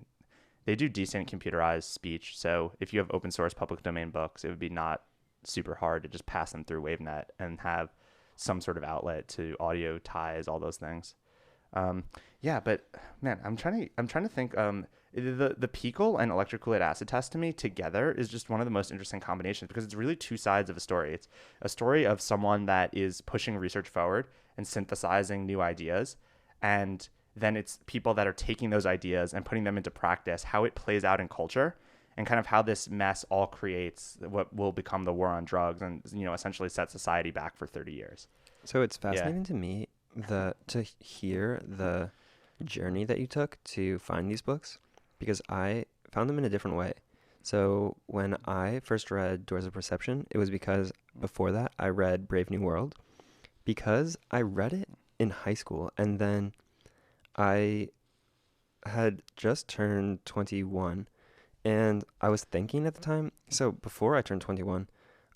they do decent computerized speech. So if you have open source public domain books, it would be not super hard to just pass them through WaveNet and have some sort of outlet to audio ties, all those things. Yeah, but man, I'm trying to think. The PiHKAL and electric Kool-Aid acid test to me together is just one of the most interesting combinations, because it's really two sides of a story. It's a story of someone that is pushing research forward and synthesizing new ideas, and then it's people that are taking those ideas and putting them into practice, how it plays out in culture, and kind of how this mess all creates what will become the war on drugs and, essentially set society back for 30 years. So it's fascinating to me to hear the journey that you took to find these books, because I found them in a different way. So when I first read Doors of Perception, it was because before that I read Brave New World, because I read it in high school, and then I had just turned 21, and I was thinking at the time, so before I turned 21,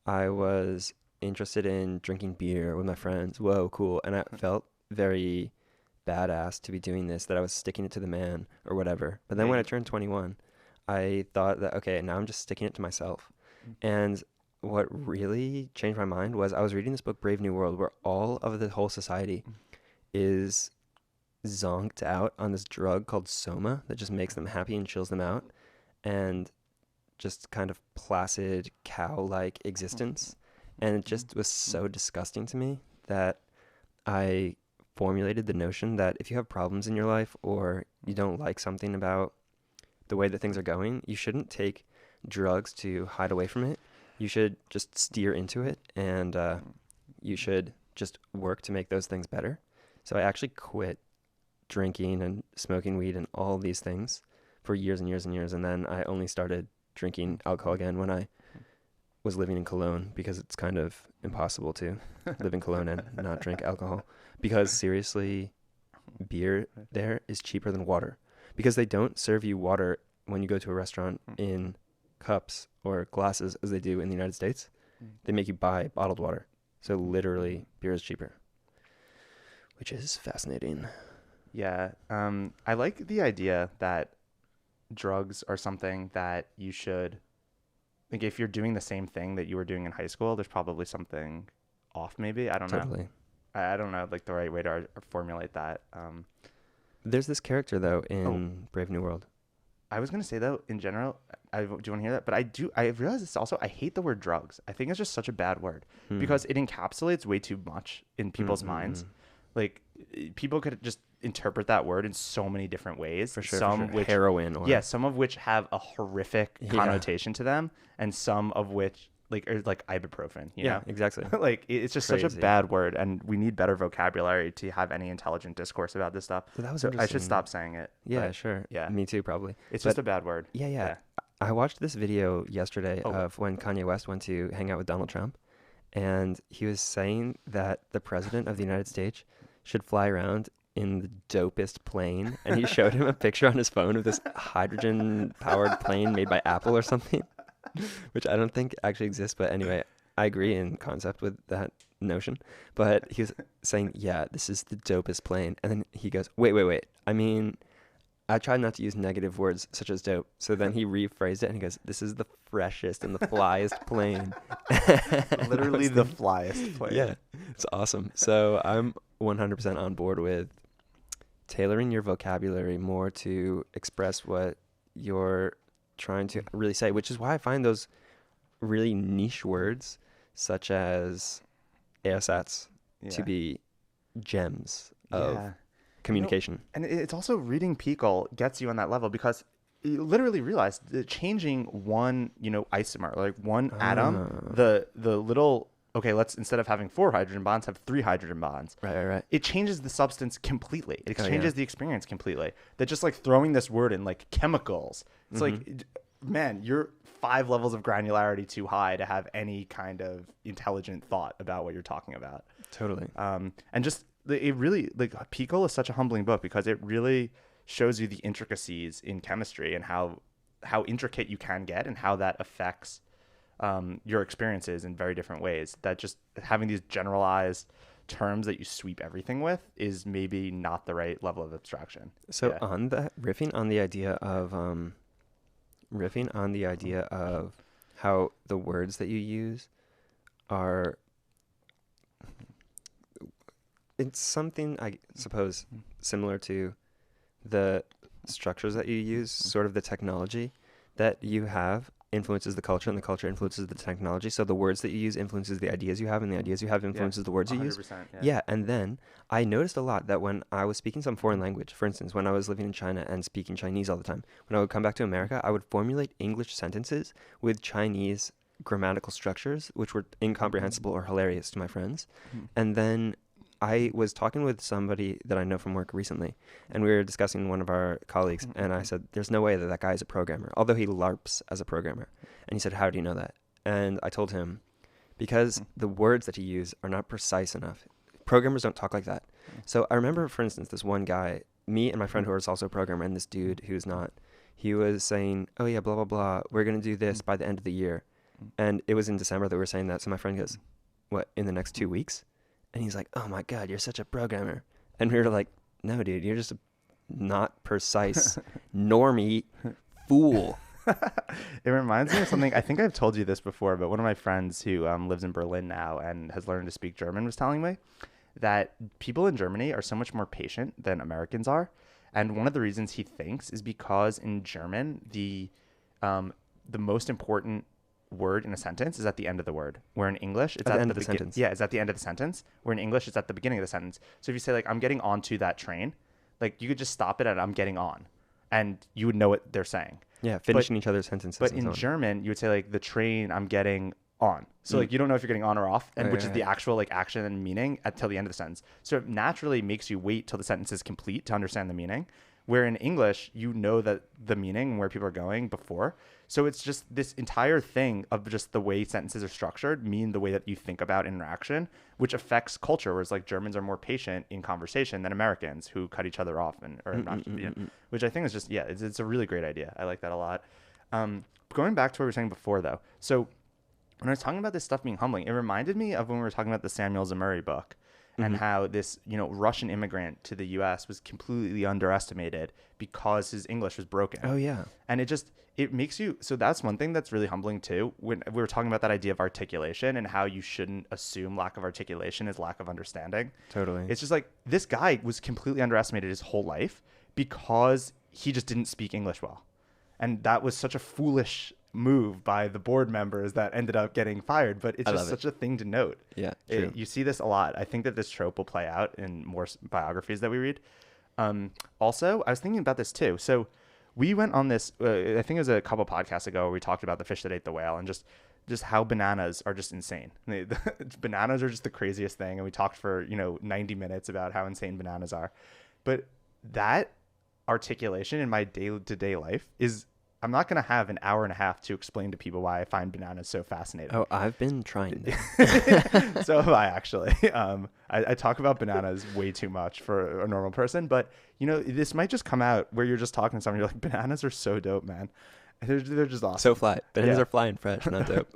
I was interested in drinking beer with my friends. Whoa, cool. And I felt very badass to be doing this, that I was sticking it to the man or whatever. But then when I turned 21, I thought that, okay, now I'm just sticking it to myself. And what really changed my mind was I was reading this book, Brave New World, where all of the whole society is zonked out on this drug called soma that just makes them happy and chills them out, and just kind of placid cow-like existence. And it just was so disgusting to me that I formulated the notion that if you have problems in your life or you don't like something about the way that things are going, you shouldn't take drugs to hide away from it. You should just steer into it, and you should just work to make those things better. So I actually quit drinking and smoking weed and all these things for years and years and years. And then I only started drinking alcohol again when I was living in Cologne, because it's kind of impossible to live in Cologne and not drink alcohol, because seriously, beer there is cheaper than water, because they don't serve you water when you go to a restaurant in cups or glasses as they do in the United States. They make you buy bottled water. So literally beer is cheaper, which is fascinating. Yeah. I like the idea that drugs are something that you should, like, if you're doing the same thing that you were doing in high school, there's probably something off, maybe. I don't know. Totally. I don't know, like, the right way to formulate that. There's this character, though, in Brave New World. I was going to say, though, in general, do you want to hear that? But I realize it's also, I hate the word drugs. I think it's just such a bad word because it encapsulates way too much in people's minds. Like, people could just interpret that word in so many different ways. For sure. Which, heroin. Or... some of which have a horrific connotation to them, and some of which, like, are like ibuprofen. You know? Exactly. Like, it's just such a bad word, and we need better vocabulary to have any intelligent discourse about this stuff. So that was I should stop saying it. Yeah, sure. Yeah. Me too, probably. It's just a bad word. Yeah. I watched this video yesterday of when Kanye West went to hang out with Donald Trump, and he was saying that the president of the United States should fly around in the dopest plane, and he showed him a picture on his phone of this hydrogen-powered plane made by Apple or something, which I don't think actually exists, but anyway, I agree in concept with that notion. But he was saying, yeah, this is the dopest plane, and then he goes, wait, I mean, I tried not to use negative words such as dope, so then he rephrased it, and he goes, this is the freshest and the flyest plane. Literally the flyest plane. Yeah, it's awesome. So I'm 100% on board with tailoring your vocabulary more to express what you're trying to really say, which is why I find those really niche words such as ersatz to be gems of communication. And it's also, reading PiHKAL gets you on that level, because you literally realize that changing one, isomer, like one atom, the little, okay, let's, instead of having 4 hydrogen bonds, have 3 hydrogen bonds. Right. It changes the substance completely. It changes the experience completely. That just, like, throwing this word in, like, chemicals, it's like, man, you're 5 levels of granularity too high to have any kind of intelligent thought about what you're talking about. Totally. And just, it really, like, PiHKAL is such a humbling book, because it really shows you the intricacies in chemistry and how intricate you can get, and how that affects your experiences in very different ways. That just having these generalized terms that you sweep everything with is maybe not the right level of abstraction. So on that, riffing on the idea of how the words that you use are, it's something, I suppose, similar to the structures that you use, sort of the technology that you have influences the culture, and the culture influences the technology. So the words that you use influences the ideas you have, and the ideas you have influences the words you use. Yeah, and then I noticed a lot that when I was speaking some foreign language, for instance, when I was living in China and speaking Chinese all the time, when I would come back to America, I would formulate English sentences with Chinese grammatical structures, which were incomprehensible or hilarious to my friends. And then I was talking with somebody that I know from work recently, and we were discussing one of our colleagues, and I said, there's no way that that guy is a programmer, although he LARPs as a programmer. And he said, how do you know that? And I told him, because the words that he used are not precise enough. Programmers don't talk like that. So I remember, for instance, this one guy, me and my friend who was also a programmer, and this dude who's not, he was saying, oh yeah, blah, blah, blah, we're going to do this by the end of the year. And it was in December that we were saying that. So my friend goes, what, in the next 2 weeks? And he's like, oh my God, you're such a programmer. And we were like, no, dude, you're just a not precise normie fool. It reminds me of something. I think I've told you this before, but one of my friends who lives in Berlin now and has learned to speak German was telling me that people in Germany are so much more patient than Americans are. And one of the reasons he thinks is because in German, the most important word in a sentence is at the end of the word, where in English it's at the end of the sentence. Yeah, it's at the end of the sentence, where in English it's at the beginning of the sentence. So if you say like, I'm getting onto that train, like you could just stop it at I'm getting on, and you would know what they're saying. Yeah, finishing each other's sentences. But in German, you would say like the train I'm getting on. So like you don't know if you're getting on or off, and which is the actual like action and meaning until the end of the sentence. So it naturally makes you wait till the sentence is complete to understand the meaning. Where in English, you know that the meaning and where people are going before. So it's just this entire thing of just the way sentences are structured mean the way that you think about interaction, which affects culture. Whereas like Germans are more patient in conversation than Americans who cut each other off which I think is just, yeah, it's a really great idea. I like that a lot. Going back to what we were saying before though. So when I was talking about this stuff being humbling, it reminded me of when we were talking about the Samuel Zemurray book. And how this, Russian immigrant to the U.S. was completely underestimated because his English was broken. Oh, yeah. And it makes you, so that's one thing that's really humbling too. When we were talking about that idea of articulation and how you shouldn't assume lack of articulation is lack of understanding. Totally. It's just like this guy was completely underestimated his whole life because he just didn't speak English well. And that was such a foolish move by the board members that ended up getting fired, but it's just such a thing to note. Yeah, true. You see this a lot. I think that this trope will play out in more biographies that we read. Also, I was thinking about this too. So we went on this, I think it was a couple podcasts ago, where we talked about the fish that ate the whale and just how bananas are just insane. Bananas are just the craziest thing. And we talked for, 90 minutes about how insane bananas are. But that articulation in my day-to-day life is, I'm not going to have an hour and a half to explain to people why I find bananas so fascinating. Oh, I've been trying. So have I, actually. I talk about bananas way too much for a normal person, but this might just come out where you're just talking to someone. You're like, bananas are so dope, man. They're just awesome. So fly. Bananas are flying fresh, not dope.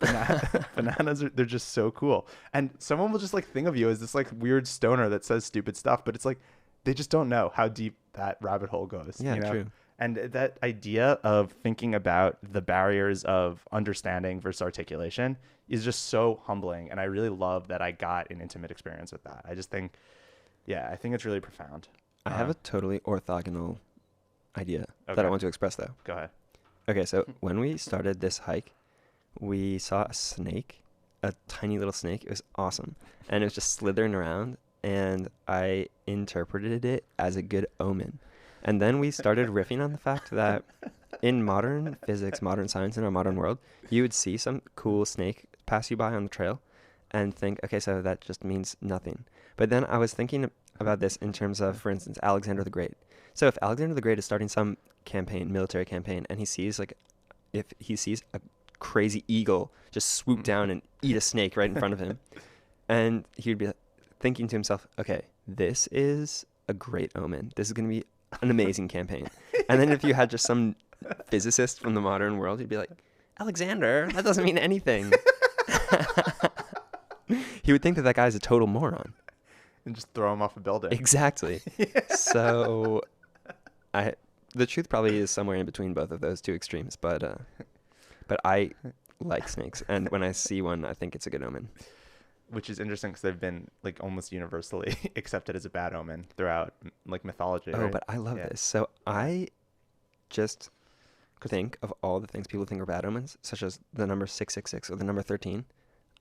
Bananas they're just so cool. And someone will just like think of you as this like weird stoner that says stupid stuff, but it's like, they just don't know how deep that rabbit hole goes. Yeah, true. And that idea of thinking about the barriers of understanding versus articulation is just so humbling. And I really love that I got an intimate experience with that. I just think, I think it's really profound. I have a totally orthogonal idea that I want to express, though. Go ahead. Okay, so when we started this hike, we saw a snake, a tiny little snake. It was awesome. And it was just slithering around. And I interpreted it as a good omen. And then we started riffing on the fact that in modern physics, modern science, in our modern world, you would see some cool snake pass you by on the trail and think, okay, so that just means nothing. But then I was thinking about this in terms of, for instance, Alexander the Great. So if Alexander the Great is starting some campaign, military campaign, and he sees a crazy eagle just swoop down and eat a snake right in front of him, and he would be thinking to himself, okay, this is a great omen. This is going to be an amazing campaign. And then if you had just some physicist from the modern world, you'd be like, Alexander, that doesn't mean anything. He would think that guy's a total moron. And just throw him off a building. Exactly. So the truth probably is somewhere in between both of those two extremes, but I like snakes. And when I see one, I think it's a good omen. Which is interesting because they've been like almost universally accepted as a bad omen throughout like mythology. Oh, right? But I love this. So I just think of all the things people think are bad omens, such as the number 666 or the number 13.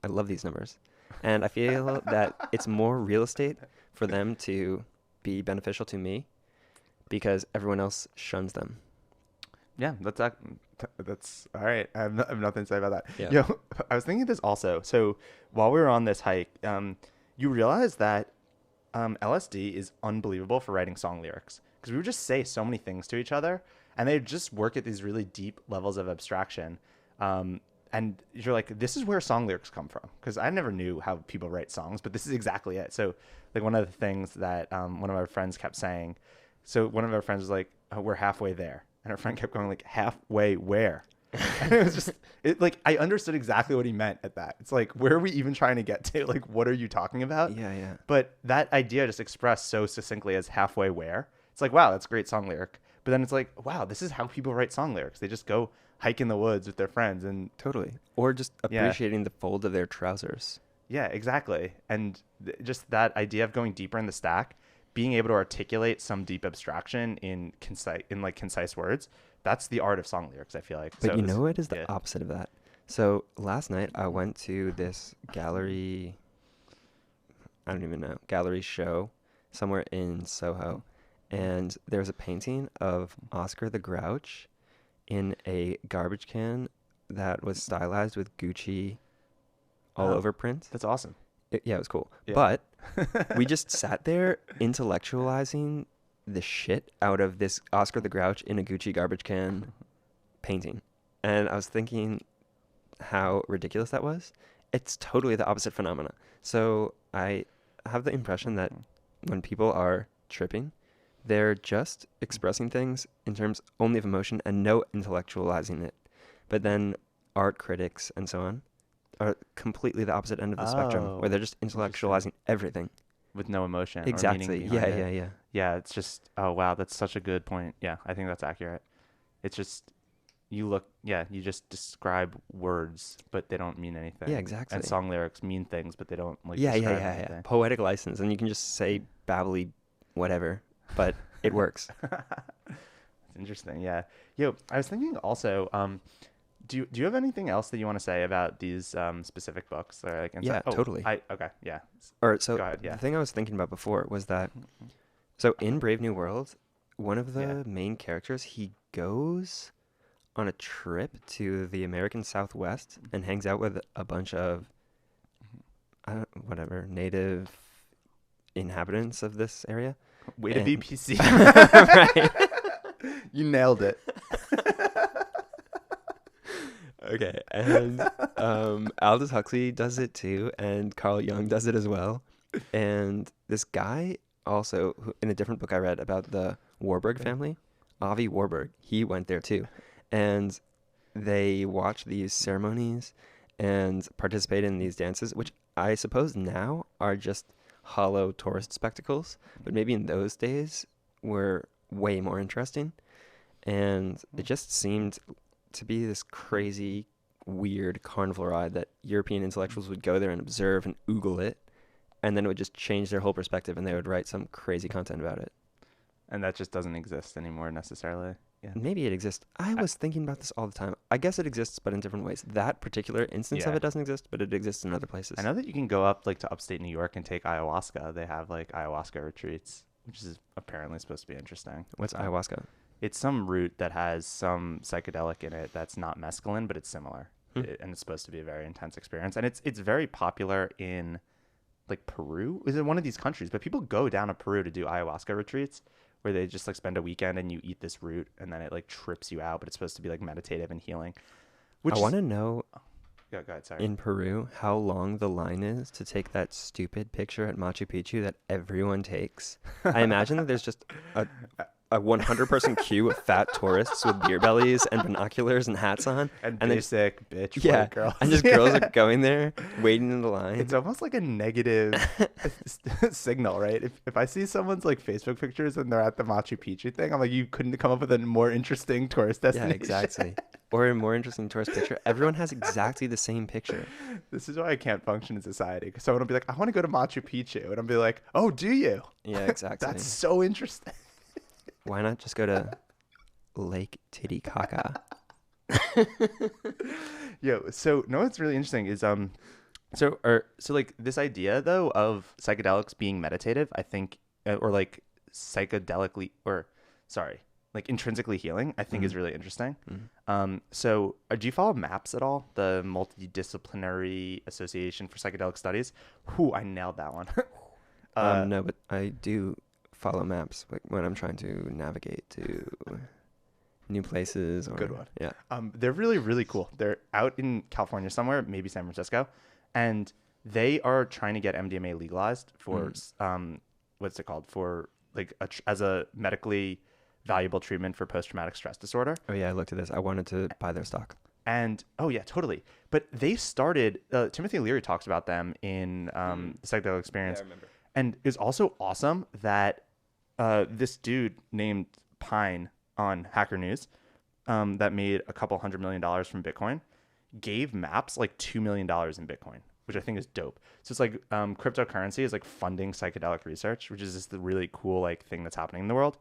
I love these numbers. And I feel that it's more real estate for them to be beneficial to me because everyone else shuns them. Yeah, that's all right. I have nothing to say about that. Yeah. I was thinking this also. So while we were on this hike, you realize that LSD is unbelievable for writing song lyrics because we would just say so many things to each other, and they just work at these really deep levels of abstraction. And you're like, this is where song lyrics come from, because I never knew how people write songs, but this is exactly it. So, like, one of the things that one of our friends kept saying. So one of our friends was like, oh, "We're halfway there," and our friend kept going like, "Halfway where?" And it was just like I understood exactly what he meant at that. It's like, where are we even trying to get to? Like, what are you talking about? Yeah. But that idea just expressed so succinctly as halfway where. It's like, wow, that's a great song lyric. But then it's like, wow, this is how people write song lyrics. They just go hike in the woods with their friends and Totally. Or just appreciating the fold of their trousers. yeah, exactly. And just that idea of going deeper in the stack, being able to articulate some deep abstraction in concise words. That's the art of song lyrics, I feel like. But so you know what is the yeah. opposite of that? So last night I went to this gallery, I don't even know, gallery show somewhere in Soho. And there was a painting of Oscar the Grouch in a garbage can that was stylized with Gucci all Oh, over print. That's awesome. Yeah, it was cool. Yeah. But we just sat there intellectualizing the shit out of this Oscar the Grouch in a Gucci garbage can painting. And I was thinking how ridiculous that was. It's totally the opposite phenomena. So I have the impression that when people are tripping, they're just expressing things in terms only of emotion and no intellectualizing it. But then art critics and so on are completely the opposite end of the spectrum, where they're just intellectualizing everything. With no emotion or Exactly. meaning behind it. Yeah. Yeah, it's just, oh, wow, that's such a good point. Yeah, I think that's accurate. It's just, you just describe words, but they don't mean anything. Yeah, exactly. And song lyrics mean things, but they don't, like, Yeah. describe anything. Poetic license, and you can just say babbly whatever, but it works. It's interesting, yeah. Yo, I was thinking also, do you have anything else that you want to say about these specific books? Or like Yeah, totally. Okay, yeah. Or so Go ahead, yeah. the thing I was thinking about before was that, so in Brave New World, one of the main characters, he goes on a trip to the American Southwest and hangs out with a bunch of native inhabitants of this area. Way to be PC. Right. You nailed it. Okay, and Aldous Huxley does it too, and Carl Jung does it as well. And this guy also, in a different book I read about the Warburg family, Avi Warburg, he went there too. And they watch these ceremonies and participate in these dances, which I suppose now are just hollow tourist spectacles, but maybe in those days were way more interesting. And it just seemed to be this crazy, weird carnival ride that European intellectuals would go there and observe and oogle it, and then it would just change their whole perspective and they would write some crazy content about it. And that just doesn't exist anymore necessarily. Yeah. Maybe it exists. I was thinking about this all the time. I guess it exists, but in different ways. That particular instance of it doesn't exist, but it exists in other places. I know that you can go up like to upstate New York and take ayahuasca. They have like ayahuasca retreats, which is apparently supposed to be interesting. What's ayahuasca? It's some root that has some psychedelic in it that's not mescaline, but it's similar. And it's supposed to be a very intense experience. And it's very popular in like Peru. Is it one of these countries? But people go down to Peru to do ayahuasca retreats where they just like spend a weekend and you eat this root and then it like trips you out, but it's supposed to be like meditative and healing. I want to know go ahead, sorry. in Peru how long the line is to take that stupid picture at Machu Picchu that everyone takes. I imagine that there's just a 100-person queue of fat tourists with beer bellies and binoculars and hats on. And basic bitch white girls. And just girls are going there, waiting in the line. It's almost like a negative signal, right? If I see someone's like Facebook pictures and they're at the Machu Picchu thing, I'm like, you couldn't come up with a more interesting tourist destination. Yeah, exactly. Or a more interesting tourist picture. Everyone has exactly the same picture. This is why I can't function in society. Because someone will be like, I want to go to Machu Picchu. And I'll be like, oh, do you? Yeah, exactly. That's so interesting. Why not just go to Lake Titicaca? So no, what's really interesting is so like this idea though of psychedelics being meditative, I think, or like psychedelically, or sorry, like intrinsically healing, I think is really interesting. So do you follow MAPS at all? The Multidisciplinary Association for Psychedelic Studies. I nailed that one. No, but I do follow maps like when I'm trying to navigate to new places. Or, Good one. Yeah. They're really, really cool. They're out in California somewhere, maybe San Francisco, and they are trying to get MDMA legalized for what's it called? For like as a medically valuable treatment for post-traumatic stress disorder. Oh yeah, I looked at this. I wanted to buy their stock. And oh yeah, totally. But they started. Timothy Leary talks about them in the Psychedelic Experience, remember. and it's also awesome that this dude named Pine on Hacker News, that made a couple $100 million from Bitcoin, gave Maps like $2 million in Bitcoin, which I think is dope. So it's like cryptocurrency is like funding psychedelic research, which is just the really cool like thing that's happening in the world.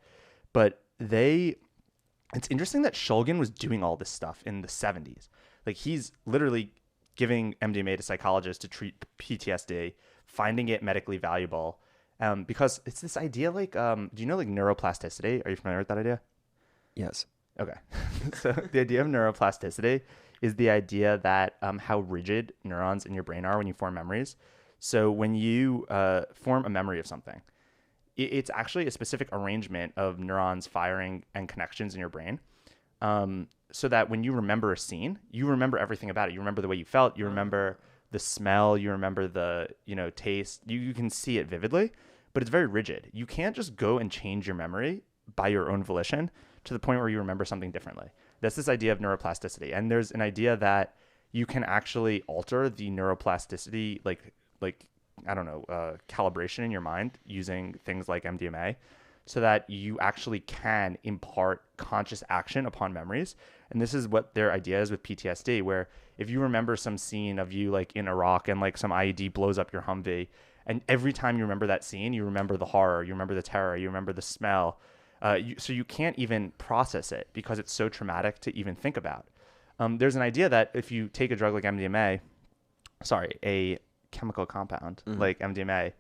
But it's interesting that Shulgin was doing all this stuff in the 70s. Like he's literally giving MDMA to psychologists to treat PTSD, finding it medically valuable. Because it's this idea like, do you know like neuroplasticity? Are you familiar with that idea? Yes. Okay. So the idea of neuroplasticity is the idea that how rigid neurons in your brain are when you form memories. So when you form a memory of something, it's actually a specific arrangement of neurons firing and connections in your brain. So that when you remember a scene, you remember everything about it. You remember the way you felt. You remember the smell. You remember the taste. You can see it vividly, but it's very rigid. You can't just go and change your memory by your own volition to the point where you remember something differently. That's this idea of neuroplasticity. And there's an idea that you can actually alter the neuroplasticity, like I don't know, calibration in your mind using things like MDMA, so that you actually can impart conscious action upon memories. And this is what their idea is with PTSD, where if you remember some scene of you like in Iraq and like some IED blows up your Humvee, and every time you remember that scene, you remember the horror, you remember the terror, you remember the smell. So you can't even process it because it's so traumatic to even think about. There's an idea that if you take a drug like MDMA, a chemical compound like MDMA,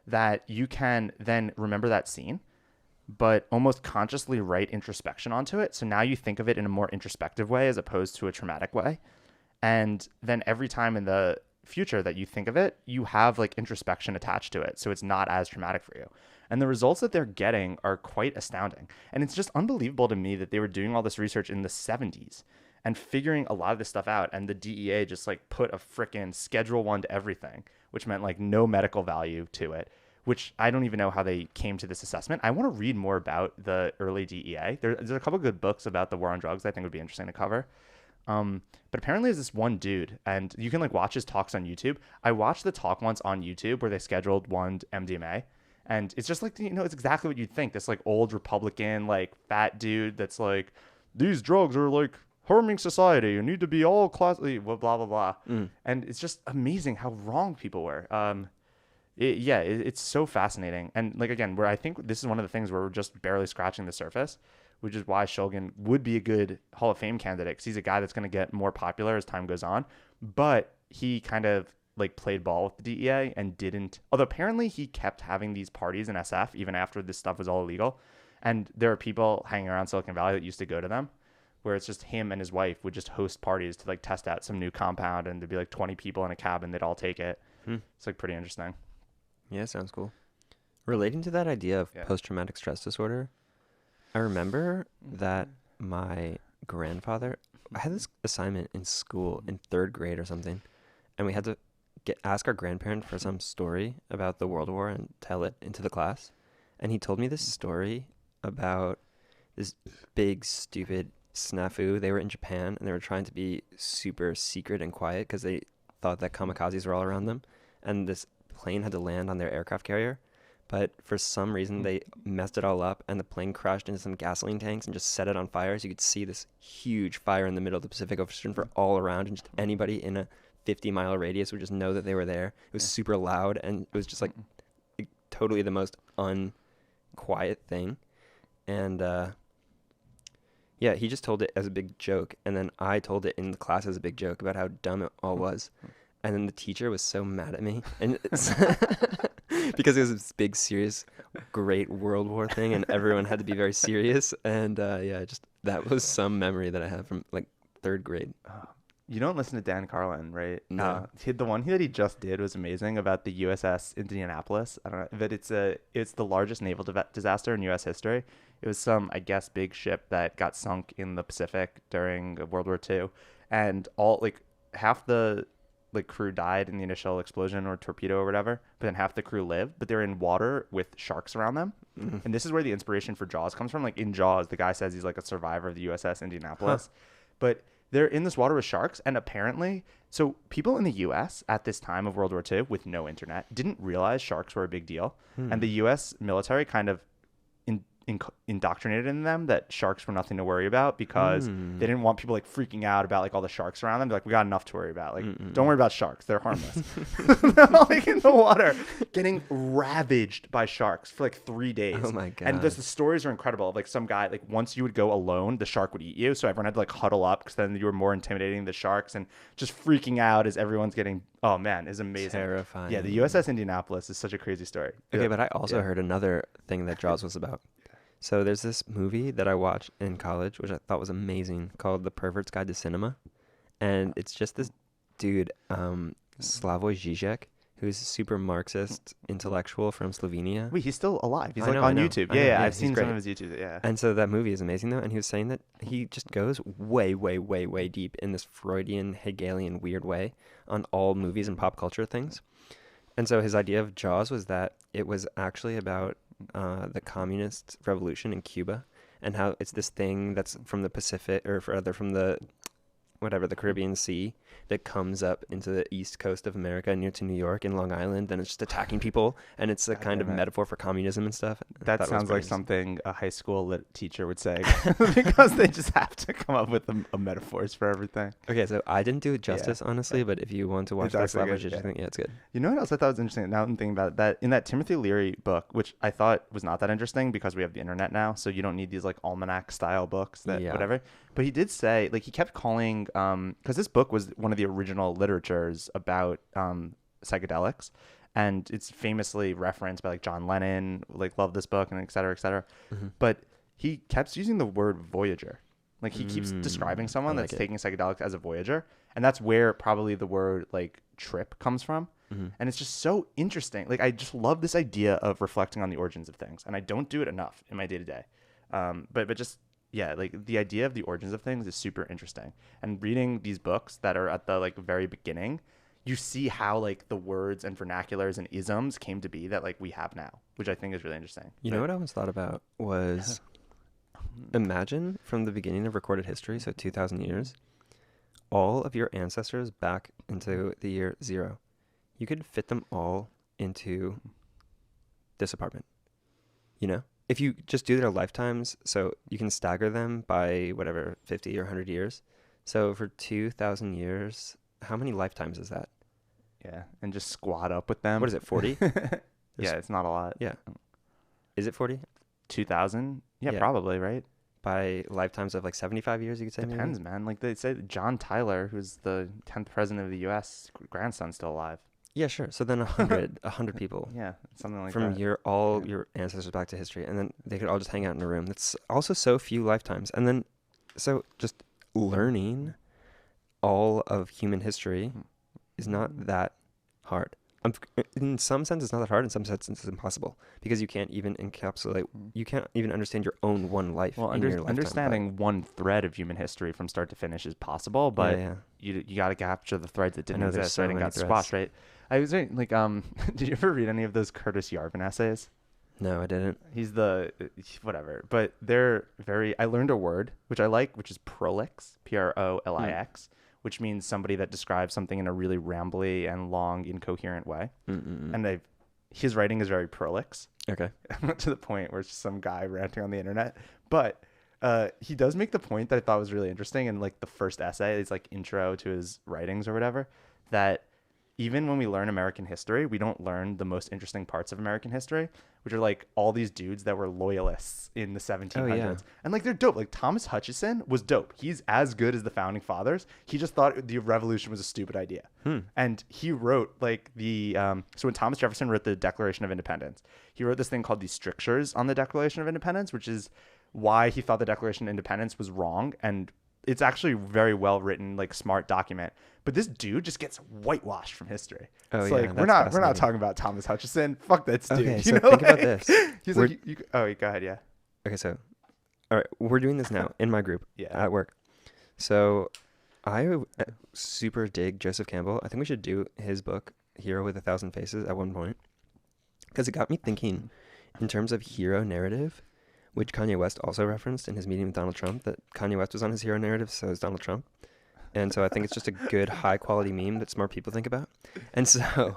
that you can then remember that scene, but almost consciously write introspection onto it. So now you think of it in a more introspective way as opposed to a traumatic way. And then every time in the future that you think of it, you have like introspection attached to it. So it's not as traumatic for you. And the results that they're getting are quite astounding. And it's just unbelievable to me that they were doing all this research in the 70s and figuring a lot of this stuff out. And the DEA just like put a frickin' Schedule 1 to everything, which meant like no medical value to it, which I don't even know how they came to this assessment. I want to read more about the early DEA. There's a couple good books about the war on drugs I think would be interesting to cover. But apparently there's this one dude, and you can like watch his talks on YouTube. I watched the talk once on YouTube where they scheduled one MDMA, and it's just like, it's exactly what you'd think. This like old Republican, like fat dude that's like, these drugs are like harming society. You need to be all classy, blah, blah, blah, blah. And it's just amazing how wrong people were. It's so fascinating. And like, again, where I think this is one of the things where we're just barely scratching the surface, which is why Shulgin would be a good Hall of Fame candidate, because he's a guy that's going to get more popular as time goes on. But he kind of like played ball with the DEA and didn't, although apparently he kept having these parties in SF even after this stuff was all illegal. And there are people hanging around Silicon Valley that used to go to them, where it's just him and his wife would just host parties to like test out some new compound, and there'd be like 20 people in a cabin. They'd all take it. It's like pretty interesting. Yeah, sounds cool. Relating to that idea of post-traumatic stress disorder, I remember that my grandfather, I had this assignment in school in 3rd grade or something, and we had to ask our grandparent for some story about the World War and tell it into the class. And he told me this story about this big, stupid snafu. They were in Japan, and they were trying to be super secret and quiet because they thought that kamikazes were all around them. And this plane had to land on their aircraft carrier. But for some reason, they messed it all up, and the plane crashed into some gasoline tanks and just set it on fire. So you could see this huge fire in the middle of the Pacific Ocean for all around, and just anybody in a 50-mile radius would just know that they were there. It was super loud, and it was just like totally the most unquiet thing. And he just told it as a big joke, and then I told it in the class as a big joke about how dumb it all was. And then the teacher was so mad at me, and because it was this big, serious, great World War thing, and everyone had to be very serious. And just that was some memory that I have from like 3rd grade. You don't listen to Dan Carlin, right? No. The one that he just did was amazing about the USS Indianapolis. I don't know, but it's the largest naval disaster in U.S. history. It was some, I guess, big ship that got sunk in the Pacific during World War II, and all like half the like crew died in the initial explosion or torpedo or whatever, but then half the crew lived. But they're in water with sharks around them, and this is where the inspiration for Jaws comes from. Like in Jaws, the guy says he's like a survivor of the USS Indianapolis, but they're in this water with sharks, and apparently, so people in the U.S. at this time of World War II with no internet didn't realize sharks were a big deal, and the U.S. military kind of indoctrinated in them that sharks were nothing to worry about because they didn't want people like freaking out about like all the sharks around them. They're like, we got enough to worry about. Like, don't worry about sharks. They're harmless. They're like in the water getting ravaged by sharks for like 3 days. Oh my God. And the stories are incredible. Like some guy, like once you would go alone, the shark would eat you. So everyone had to like huddle up because then you were more intimidating the sharks and just freaking out as everyone's getting, oh man, is amazing. Terrifying. Yeah, the USS Indianapolis is such a crazy story. Okay, but I also heard another thing that Jaws was about. So there's this movie that I watched in college, which I thought was amazing, called The Perverts Guide to Cinema. And it's just this dude, Slavoj Žižek, who's a super Marxist intellectual from Slovenia. Wait, he's still alive. He's I like know, on I know. YouTube. I know. Yeah, Yeah, I've he's seen some great. of his YouTube. Yeah. And so that movie is amazing, though. And he was saying that he just goes way, way, way, way deep in this Freudian, Hegelian weird way on all movies and pop culture things. And so his idea of Jaws was that it was actually about the communist revolution in Cuba and how it's this thing that's from the Pacific or from the Caribbean Sea that comes up into the east coast of America near to New York and Long Island, and it's just attacking people, and it's a kind of metaphor for communism and stuff. That sounds like something a high school lit teacher would say because they just have to come up with a metaphors for everything. Okay, so I didn't do it justice, honestly, but if you want to watch that Slavoj Žižek thing, yeah, it's good. You know what else I thought was interesting? Now I'm thinking about it, that in that Timothy Leary book, which I thought was not that interesting because we have the internet now, so you don't need these like almanac style books that whatever. But he did say, like, he kept calling, because this book was one of the original literatures about psychedelics, and it's famously referenced by like John Lennon, like loved this book, and et cetera, et cetera. But he kept using the word voyager. Like he keeps describing someone that's taking psychedelics as a voyager, and that's where probably the word like trip comes from. And it's just so interesting. Like I just love this idea of reflecting on the origins of things, and I don't do it enough in my day to day. But just yeah, like the idea of the origins of things is super interesting. And reading these books that are at the like very beginning, you see how like the words and vernaculars and isms came to be that like we have now, which I think is really interesting. You know what I once thought about was imagine from the beginning of recorded history, so 2,000 years, all of your ancestors back into the year 0. You could fit them all into this apartment, you know? If you just do their lifetimes, so you can stagger them by whatever, 50 or 100 years. So for 2,000 years, how many lifetimes is that? Yeah, and just squat up with them. What is it, 40? Yeah, it's not a lot. Yeah. Is it 40? 2,000? Yeah, Yeah. probably, right? By lifetimes of like 75 years, you could say? Depends, maybe? man. Like they say John Tyler, who's the 10th president of the U.S., grandson's still alive. Yeah, sure. So then 100 people. Yeah, something like From that. your ancestors back to history, and then they could all just hang out in a room. That's also so few lifetimes. And then, so just learning all of human history is not that hard. In some sense, it's not that hard. In some sense, it's impossible because you can't even encapsulate. You can't even understand your own one life. Well, in your lifetime. understanding one thread of human history from start to finish is possible, but you got to capture the threads that didn't exist, right, and got squashed, right? I was saying, like, did you ever read any of those Curtis Yarvin essays? No, I didn't. He's whatever, but they're very. I learned a word which I like, which is prolix, Prolix, which means somebody that describes something in a really rambly and long, incoherent way. And his writing is very prolix. Okay. To the point where it's just some guy ranting on the internet. But he does make the point that I thought was really interesting in like the first essay, it's like intro to his writings or whatever, that even when we learn American history, we don't learn the most interesting parts of American history, which are like all these dudes that were loyalists in the 1700s. Oh, yeah. And like they're dope. Like Thomas Hutchison was dope. He's as good as the founding fathers. He just thought the revolution was a stupid idea. And he wrote like so when Thomas Jefferson wrote the Declaration of Independence, he wrote this thing called the strictures on the Declaration of Independence, which is why he thought the Declaration of Independence was wrong and it's actually very well written, like smart document. But this dude just gets whitewashed from history. Oh, It's yeah, like we're that's not talking about Thomas Hutchison. Fuck that dude. Okay, You so know, think about like, this. He's We're- like, oh, go ahead, yeah, Okay, so all right, we're doing this now in my group yeah. at work. So I super dig Joseph Campbell. I think we should do his book Hero with a Thousand Faces at one point, because it got me thinking in terms of hero narrative, which Kanye West also referenced in his meeting with Donald Trump, that Kanye West was on his hero narrative, so is Donald Trump. And so I think it's just a good high quality meme that smart people think about. And so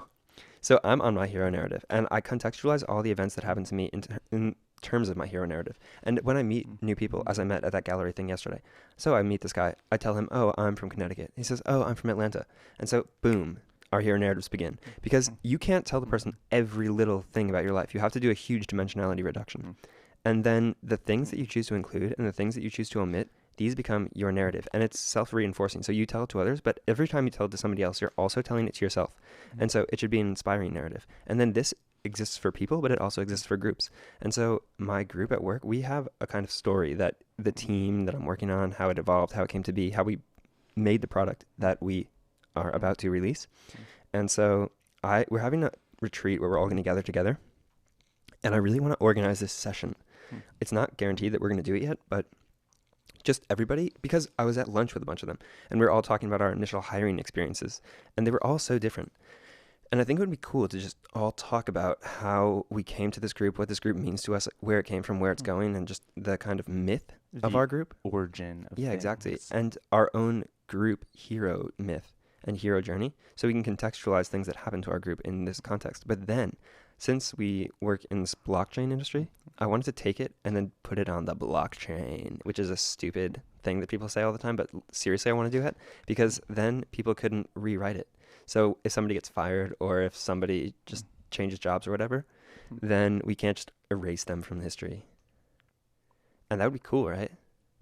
I'm on my hero narrative, and I contextualize all the events that happen to me in terms of my hero narrative. And when I meet new people, as I met at that gallery thing yesterday, so I meet this guy, I tell him, oh, I'm from Connecticut. He says, oh, I'm from Atlanta. And so boom, our hero narratives begin. Because you can't tell the person every little thing about your life. You have to do a huge dimensionality reduction. And then the things that you choose to include and the things that you choose to omit, these become your narrative, and it's self-reinforcing. So you tell it to others, but every time you tell it to somebody else, you're also telling it to yourself. And so it should be an inspiring narrative. And then this exists for people, but it also exists for groups. And so my group at work, we have a kind of story that the team that I'm working on, how it evolved, how it came to be, how we made the product that we are about to release. And so we're having a retreat where we're all going to gather together, and I really want to organize this session. It's not guaranteed that we're going to do it yet, but just everybody, because I was at lunch with a bunch of them, and we were all talking about our initial hiring experiences, and they were all so different. And I think it would be cool to just all talk about how we came to this group, what this group means to us, where it came from, where it's going, and just the kind of myth of our group. Origin of Yeah, things. exactly. And our own group hero myth and hero journey, so we can contextualize things that happen to our group in this context. But then, since we work in this blockchain industry, I wanted to take it and then put it on the blockchain, which is a stupid thing that people say all the time, but seriously, I want to do it because then people couldn't rewrite it. So if somebody gets fired or if somebody just changes jobs or whatever, then we can't just erase them from history. And that would be cool, right?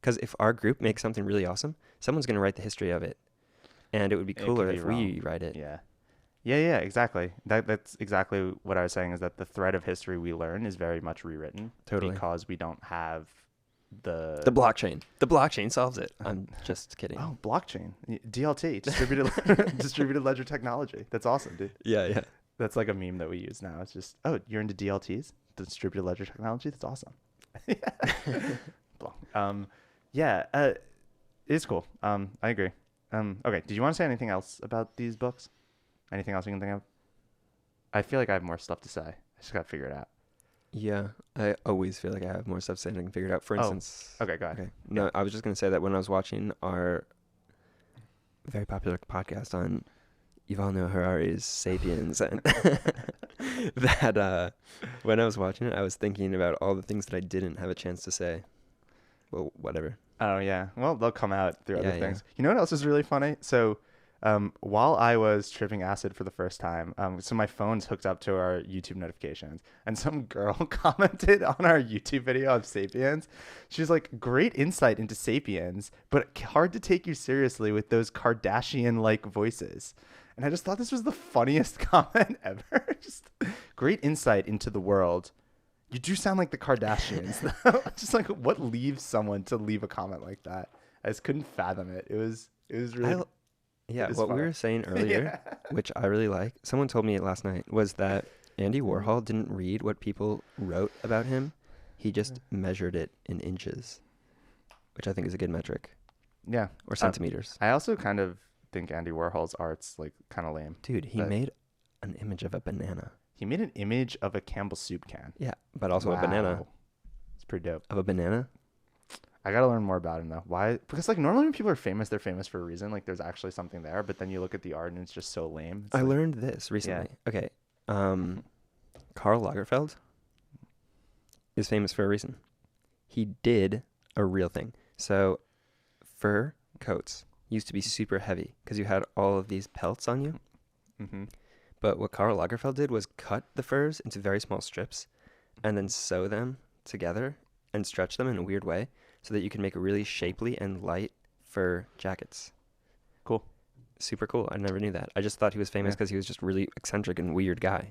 Because if our group makes something really awesome, someone's going to write the history of it. And it would be cooler if we write it. Yeah. Yeah, exactly. That's exactly what I was saying, is that the thread of history we learn is very much rewritten. Totally. Because we don't have the blockchain. The blockchain solves it. I'm just kidding. Oh, blockchain. DLT, distributed ledger technology. That's awesome, dude. Yeah. That's like a meme that we use now. It's just, oh, you're into DLTs, distributed ledger technology? That's awesome. It's cool. I agree. Okay, did you want to say anything else about these books? Anything else you can think of? I feel like I have more stuff to say. I just got to figure it out. Yeah, I always feel like I have more stuff to say than I can figure it out. For instance... Okay, go ahead. Okay. No, I was just going to say that when I was watching our very popular podcast on Yuval Noah Harari's Sapiens, and that when I was watching it, I was thinking about all the things that I didn't have a chance to say. Well, whatever. Oh, yeah. Well, they'll come out through other Yeah. things. You know what else is really funny? So while I was tripping acid for the first time, so my phone's hooked up to our YouTube notifications, and some girl commented on our YouTube video of Sapiens. She's like, great insight into Sapiens, but hard to take you seriously with those Kardashian-like voices. And I just thought this was the funniest comment ever. Just great insight into the world. You do sound like the Kardashians. Just like, what leaves someone to leave a comment like that? I just couldn't fathom it. It was really... Yeah, what we were saying earlier, which I really like, someone told me last night, was that Andy Warhol didn't read what people wrote about him. He just measured it in inches, which I think is a good metric. Yeah. Or centimeters. I also kind of think Andy Warhol's art's like kind of lame. Dude, he made an image of a banana. He made an image of a Campbell's soup can. Yeah, but also a banana. It's pretty dope. Of a banana? I gotta learn more about him though. Why? Because like normally when people are famous, they're famous for a reason. Like there's actually something there. But then you look at the art and it's just so lame. It's I learned this recently. Yeah. Okay. Karl Lagerfeld is famous for a reason. He did a real thing. So fur coats used to be super heavy because you had all of these pelts on you. Mm-hmm. But what Karl Lagerfeld did was cut the furs into very small strips and then sew them together and stretch them in a weird way so that you can make really shapely and light fur jackets. Cool. Super cool. I never knew that. I just thought he was famous because he was just really eccentric and weird guy.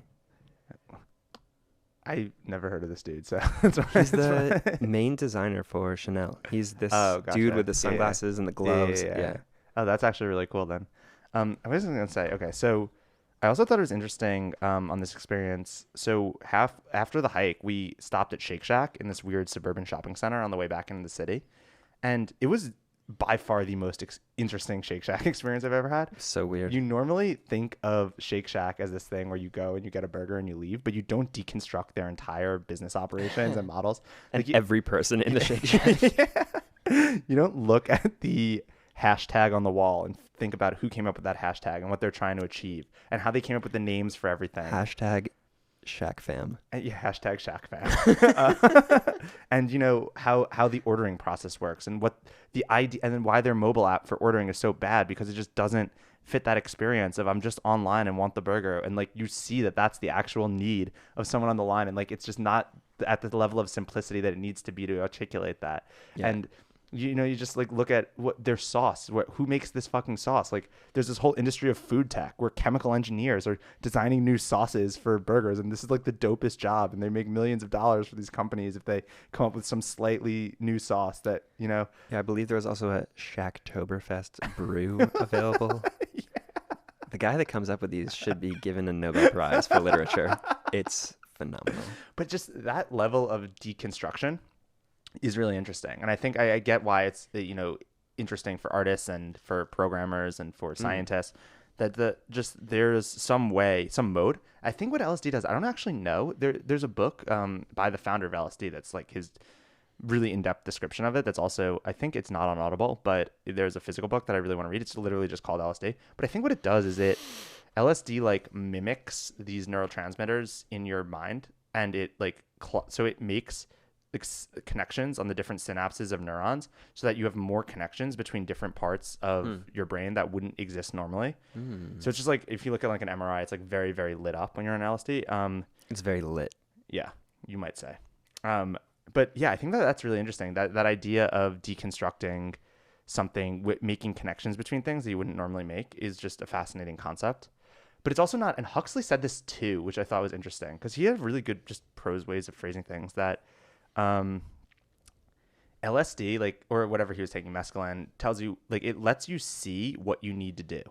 I never heard of this dude, so that's why He's it's the fine. main designer for Chanel. He's this Oh, dude gotcha. with the Yeah, yeah. sunglasses and the Yeah, yeah, gloves. yeah, Yeah. yeah. Oh, that's actually really cool then. I was gonna say, okay, so I also thought it was interesting on this experience. So half after the hike, we stopped at Shake Shack in this weird suburban shopping center on the way back into the city, and it was by far the most interesting Shake Shack experience I've ever had. So weird. You normally think of Shake Shack as this thing where you go and you get a burger and you leave, but you don't deconstruct their entire business operations and models. And Like you, every person in the Shake Shack. yeah. You don't look at the hashtag on the wall and think about who came up with that hashtag and what they're trying to achieve and how they came up with the names for everything. Hashtag Shack fam. And yeah, hashtag Shack fan. And you know how the ordering process works and what the idea and then why their mobile app for ordering is so bad because it just doesn't fit that experience of I'm just online and want the burger and like you see that that's the actual need of someone on the line and like it's just not at the level of simplicity that it needs to be to articulate that. Yeah. And you know, you just like look at what their sauce, who makes this fucking sauce. Like there's this whole industry of food tech where chemical engineers are designing new sauces for burgers. And this is like the dopest job. And they make millions of dollars for these companies if they come up with some slightly new sauce that, you know. Yeah, I believe there was also a Shacktoberfest brew available. Yeah. The guy that comes up with these should be given a Nobel Prize for literature. It's phenomenal. But just that level of deconstruction is really interesting. And I think I get why it's, you know, interesting for artists and for programmers and for scientists that there's some way, some mode. I think what LSD does, I don't actually know. There's a book by the founder of LSD that's like his really in-depth description of it. That's also, I think it's not on Audible, but there's a physical book that I really want to read. It's literally just called LSD. But I think what it does is LSD like mimics these neurotransmitters in your mind and it like, so it makes connections on the different synapses of neurons so that you have more connections between different parts of your brain that wouldn't exist normally. So it's just like if you look at like an MRI, it's like very, very lit up when you're on LSD. It's very lit. Yeah, you might say. But yeah, I think that's really interesting. That idea of deconstructing something, making connections between things that you wouldn't normally make is just a fascinating concept. But it's also not, and Huxley said this too, which I thought was interesting because he had really good just prose ways of phrasing things that LSD, like, or whatever he was taking, mescaline, tells you, like, it lets you see what you need to do,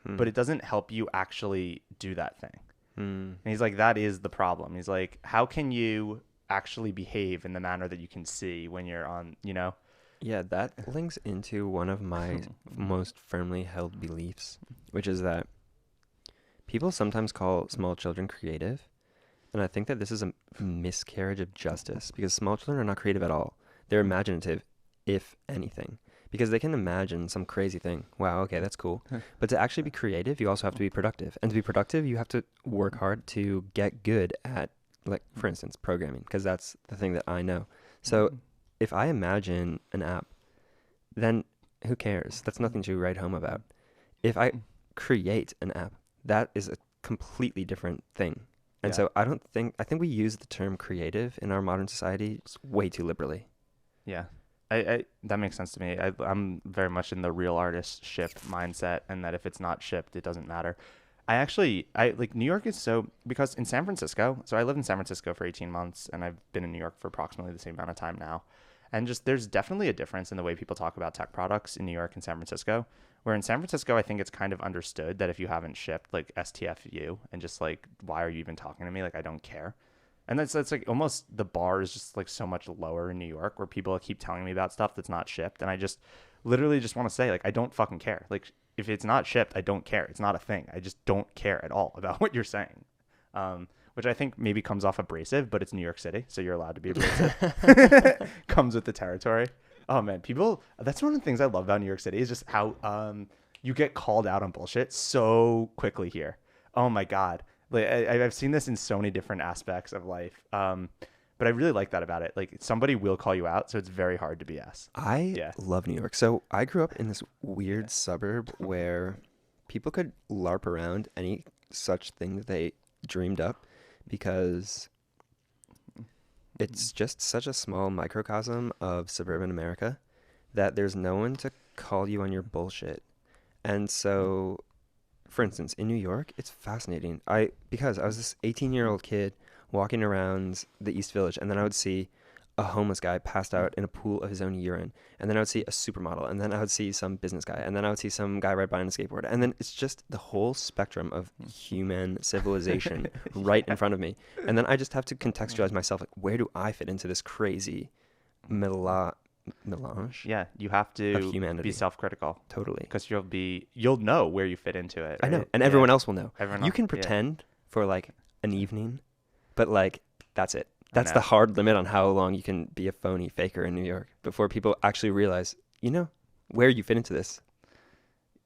but it doesn't help you actually do that thing. And he's like, that is the problem. He's like, how can you actually behave in the manner that you can see when you're on, you know? Yeah, that links into one of my most firmly held beliefs, which is that people sometimes call small children creative. And I think that this is a miscarriage of justice because small children are not creative at all. They're imaginative, if anything, because they can imagine some crazy thing. Wow, okay, that's cool. But to actually be creative, you also have to be productive. And to be productive, you have to work hard to get good at, like, for instance, programming, because that's the thing that I know. So if I imagine an app, then who cares? That's nothing to write home about. If I create an app, that is a completely different thing. And so I think we use the term creative in our modern society way too liberally. Yeah. I that makes sense to me. I'm very much in the real artist ship mindset and that if it's not shipped, it doesn't matter. I like New York is so, because in San Francisco, so I lived in San Francisco for 18 months and I've been in New York for approximately the same amount of time now. And just there's definitely a difference in the way people talk about tech products in New York and San Francisco. Where in San Francisco, I think it's kind of understood that if you haven't shipped, like STFU, and just like, why are you even talking to me? Like, I don't care. And that's like almost the bar is just like so much lower in New York where people keep telling me about stuff that's not shipped. And I just literally just want to say, like, I don't fucking care. Like, if it's not shipped, I don't care. It's not a thing. I just don't care at all about what you're saying. Which I think maybe comes off abrasive, but it's New York City, so you're allowed to be abrasive. Comes with the territory. Oh man, that's one of the things I love about New York City is just how you get called out on bullshit so quickly here. Oh my God. Like I've seen this in so many different aspects of life. But I really like that about it. Like somebody will call you out, so it's very hard to BS. I love New York. So I grew up in this weird suburb where people could LARP around any such thing that they dreamed up because it's just such a small microcosm of suburban America that there's no one to call you on your bullshit. And so, for instance, in New York, it's fascinating. Because I was this 18-year-old kid walking around the East Village, and then I would see a homeless guy passed out in a pool of his own urine, and then I would see a supermodel, and then I would see some business guy, and then I would see some guy ride by on a skateboard, and then it's just the whole spectrum of human civilization right in front of me, and then I just have to contextualize myself, like, where do I fit into this crazy melange Yeah, you have of to humanity? be self-critical Totally. because you'll know where you fit into it. I know, right? and Yeah. everyone else will know. Everyone You else- can yeah. pretend for like an evening, but like that's it. That's know. the hard limit on how long you can be a phony faker in New York before people actually realize, where you fit into this.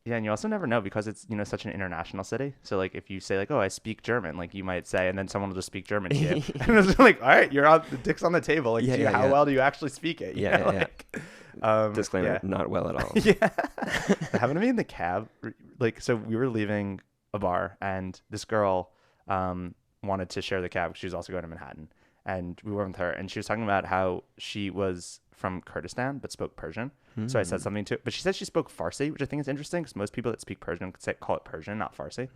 Yeah, and you also never know because it's, such an international city. So like if you say like, oh, I speak German, like you might say, and then someone will just speak German to you. And it's like, all right, the dick's on the table. Like, how well do you actually speak it? You know, like, Disclaimer, yeah. not well at all. Yeah. It happened to me in the cab. Like, so we were leaving a bar and this girl wanted to share the cab because she was also going to Manhattan. And we were with her and she was talking about how she was from Kurdistan but spoke Persian. So I said something to her, but she said she spoke Farsi, which I think is interesting because most people that speak Persian call it Persian, not Farsi.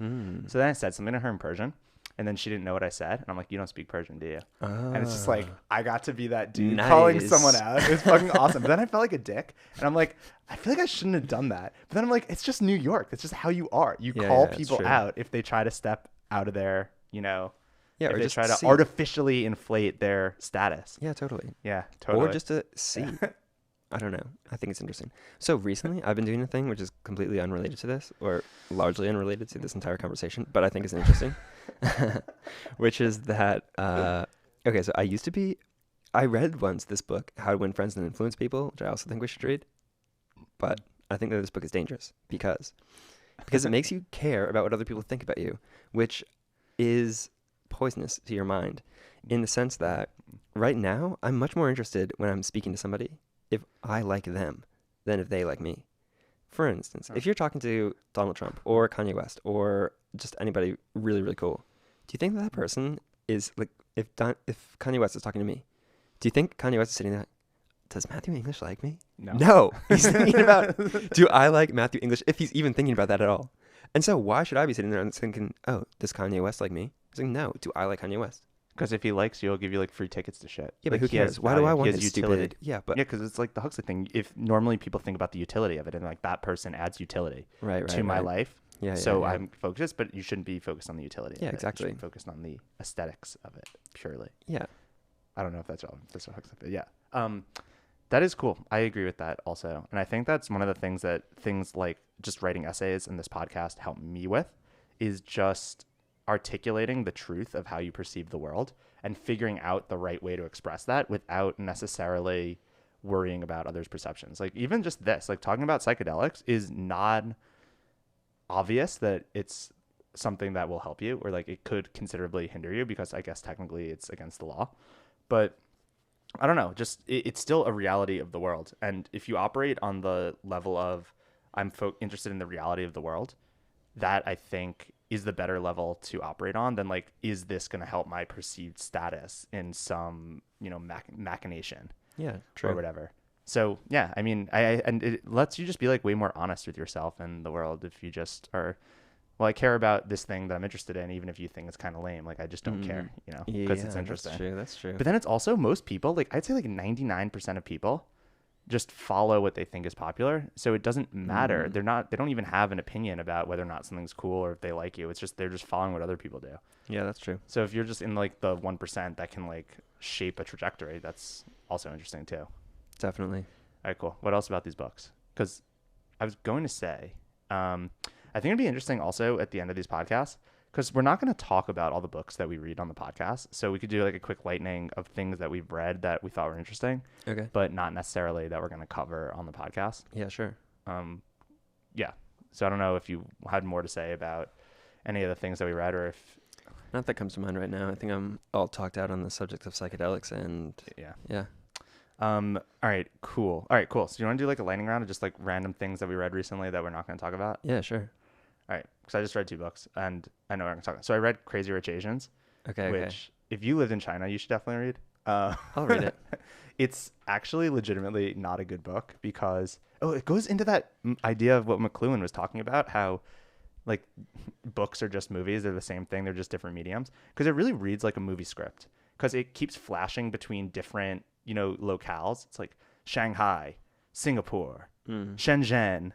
So then I said something to her in Persian and then she didn't know what I said. And I'm like, you don't speak Persian, do you? And it's just like, I got to be that dude calling someone out. It was fucking awesome. But then I felt like a dick and I'm like, I feel like I shouldn't have done that. But then I'm like, it's just New York. It's just how you are. You call people out if they try to step out of their, Yeah, if or they just try to see. artificially inflate their status. Yeah, totally. Yeah, totally. Or just to see. I don't know. I think it's interesting. So recently, I've been doing a thing which is completely unrelated to this, or largely unrelated to this entire conversation, but I think it's interesting, which is that, okay, so I read once this book, How to Win Friends and Influence People, which I also think we should read, but I think that this book is dangerous because it makes you care about what other people think about you, which is poisonous to your mind in the sense that right now, I'm much more interested when I'm speaking to somebody if I like them than if they like me. For instance, if you're talking to Donald Trump or Kanye West or just anybody really, really cool, do you think that person is like, if Kanye West is talking to me, do you think Kanye West is sitting there, does Matthew English like me? No. He's thinking about, do I like Matthew English, if he's even thinking about that at all? And so why should I be sitting there and thinking, oh, does Kanye West like me? He's like, no. Do I like Kanye West? Because if he likes you, he'll give you like free tickets to shit. Yeah, like, but who cares? Why do I want his utility? Stupid? Yeah, but because it's like the Huxley thing. If normally people think about the utility of it, and like that person adds utility to my life. Yeah. So I'm focused, but you shouldn't be focused on the utility. Yeah, of it. exactly. You should be focused on the aesthetics of it purely. Yeah. I don't know if that's relevant. That's what Huxley. But yeah. That is cool. I agree with that also, and I think that's one of the things that things like just writing essays and this podcast help me with, is just articulating the truth of how you perceive the world and figuring out the right way to express that without necessarily worrying about others' perceptions. Like even just this, like talking about psychedelics is not obvious that it's something that will help you or like it could considerably hinder you because I guess technically it's against the law. But I don't know, just it's still a reality of the world. And if you operate on the level of I'm interested in the reality of the world, that I think is the better level to operate on than like, is this going to help my perceived status in some, machination true. or whatever. So yeah, I mean, and it lets you just be like way more honest with yourself and the world if you just are, well, I care about this thing that I'm interested in, even if you think it's kind of lame. Like I just don't care, because it's interesting. That's true. But then it's also most people, like I'd say like 99% of people just follow what they think is popular. So it doesn't matter. They don't even have an opinion about whether or not something's cool or if they like you. It's just, they're just following what other people do. Yeah, that's true. So if you're just in like the 1% that can like shape a trajectory, that's also interesting too. Definitely. All right, cool. What else about these books? Because I was going to say, I think it'd be interesting also at the end of these podcasts, because we're not going to talk about all the books that we read on the podcast. So we could do like a quick lightning of things that we've read that we thought were interesting. Okay. But not necessarily that we're going to cover on the podcast. Yeah, sure. Yeah. So I don't know if you had more to say about any of the things that we read or if... Not that comes to mind right now. I think I'm all talked out on the subject of psychedelics and... Yeah. All right, cool. So you want to do like a lightning round of just like random things that we read recently that we're not going to talk about? Yeah, sure. All right, because I just read 2 books, and I know we're going to talk about. So I read Crazy Rich Asians, which if you lived in China, you should definitely read. I'll read it. It's actually legitimately not a good book because, it goes into that idea of what McLuhan was talking about, how like books are just movies. They're the same thing. They're just different mediums. Because it really reads like a movie script. Because it keeps flashing between different, locales. It's like Shanghai, Singapore, Shenzhen.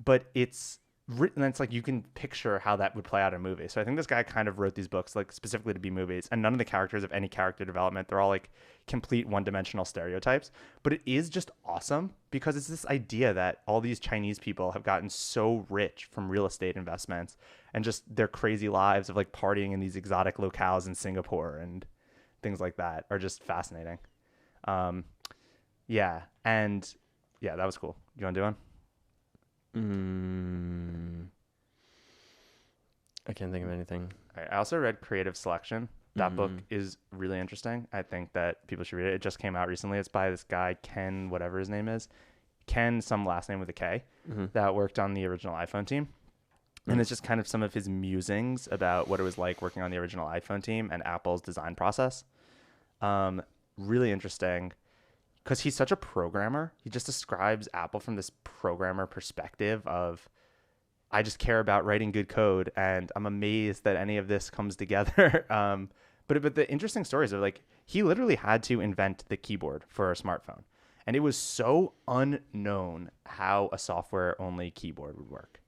But it's written, it's like you can picture how that would play out in a movie. So I think this guy kind of wrote these books like specifically to be movies, and none of the characters have any character development. They're all like complete one-dimensional stereotypes. But it is just awesome because it's this idea that all these Chinese people have gotten so rich from real estate investments and just their crazy lives of like partying in these exotic locales in Singapore and things like that are just fascinating. Yeah, that was cool. You want to do one? I can't think of anything. I also read Creative Selection. That book is really interesting. I think that people should read it. It just came out recently. It's by this guy, Ken, whatever his name is. Ken, some last name with a K, that worked on the original iPhone team. And it's just kind of some of his musings about what it was like working on the original iPhone team and Apple's design process. Really interesting because he's such a programmer. He just describes Apple from this programmer perspective of, I just care about writing good code, and I'm amazed that any of this comes together. But the interesting stories are like, he literally had to invent the keyboard for a smartphone. And it was so unknown how a software-only keyboard would work.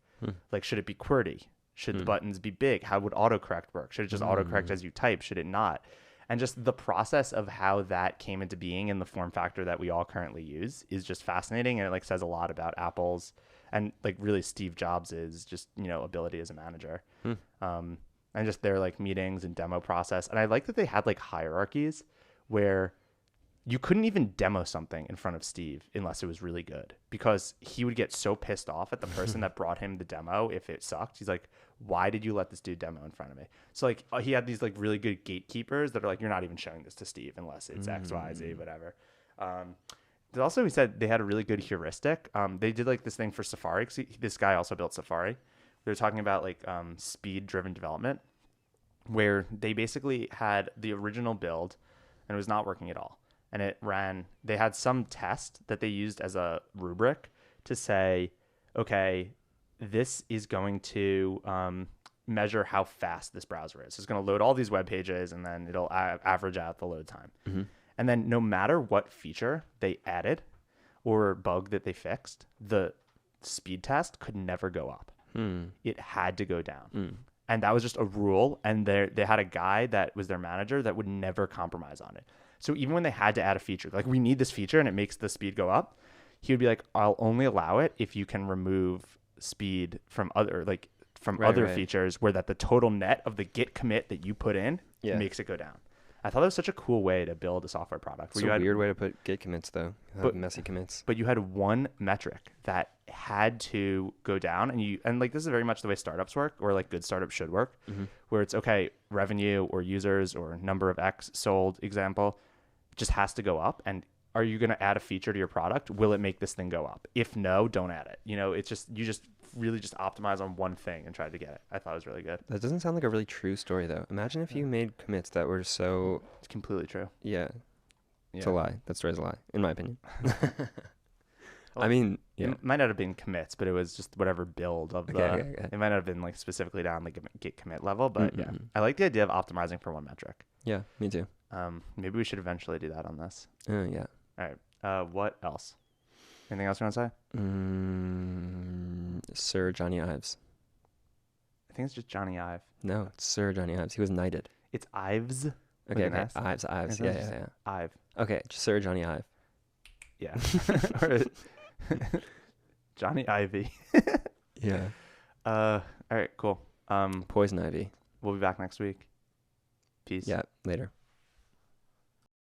Like, should it be QWERTY? Should the buttons be big? How would autocorrect work? Should it just autocorrect as you type? Should it not? And just the process of how that came into being in the form factor that we all currently use is just fascinating. And it like says a lot about Apple's and like really Steve Jobs' just, ability as a manager. And just their like meetings and demo process. And I like that they had like hierarchies where you couldn't even demo something in front of Steve unless it was really good, because he would get so pissed off at the person that brought him the demo if it sucked. He's like, why did you let this dude demo in front of me? So like he had these like really good gatekeepers that are like, you're not even showing this to Steve unless it's X, Y, Z, whatever. Also, he said they had a really good heuristic. They did like this thing for Safari. This guy also built Safari. They were talking about like speed-driven development, where they basically had the original build and it was not working at all. And they had some test that they used as a rubric to say, okay, this is going to measure how fast this browser is. So it's going to load all these web pages and then it'll average out the load time. And then no matter what feature they added or bug that they fixed, the speed test could never go up. It had to go down. And that was just a rule. And they had a guy that was their manager that would never compromise on it. So even when they had to add a feature, like we need this feature and it makes the speed go up, he would be like, I'll only allow it if you can remove speed from other features where that the total net of the git commit that you put in makes it go down. I thought that was such a cool way to build a software product. It's a weird way to put git commits though. Messy commits. But you had one metric that had to go down, and like this is very much the way startups work, or like good startups should work, where it's okay, revenue or users or number of X sold example just has to go up. And are you going to add a feature to your product? Will it make this thing go up? If no, don't add it. It's just you just really just optimize on one thing and try to get it. I thought it was really good. That doesn't sound like a really true story though. Imagine if you made commits that were so... It's completely true. Yeah. It's a lie. That story's a lie, in my opinion. Well, I mean, it might not have been commits, but it was just whatever build of okay. It might not have been like specifically down the git commit level, but yeah. I like the idea of optimizing for one metric. Yeah, me too. Maybe we should eventually do that on this. Yeah. All right. What else? Anything else you want to say? Sir Johnny Ives. I think it's just Johnny Ive. No, it's Sir Johnny Ives. He was knighted. It's Ives. Okay. Ives. Yeah. Ive. Okay, Sir Johnny Ive. Yeah. Johnny Ivy. Yeah. All right, cool. Poison Ivy. We'll be back next week. Peace. Yeah, later.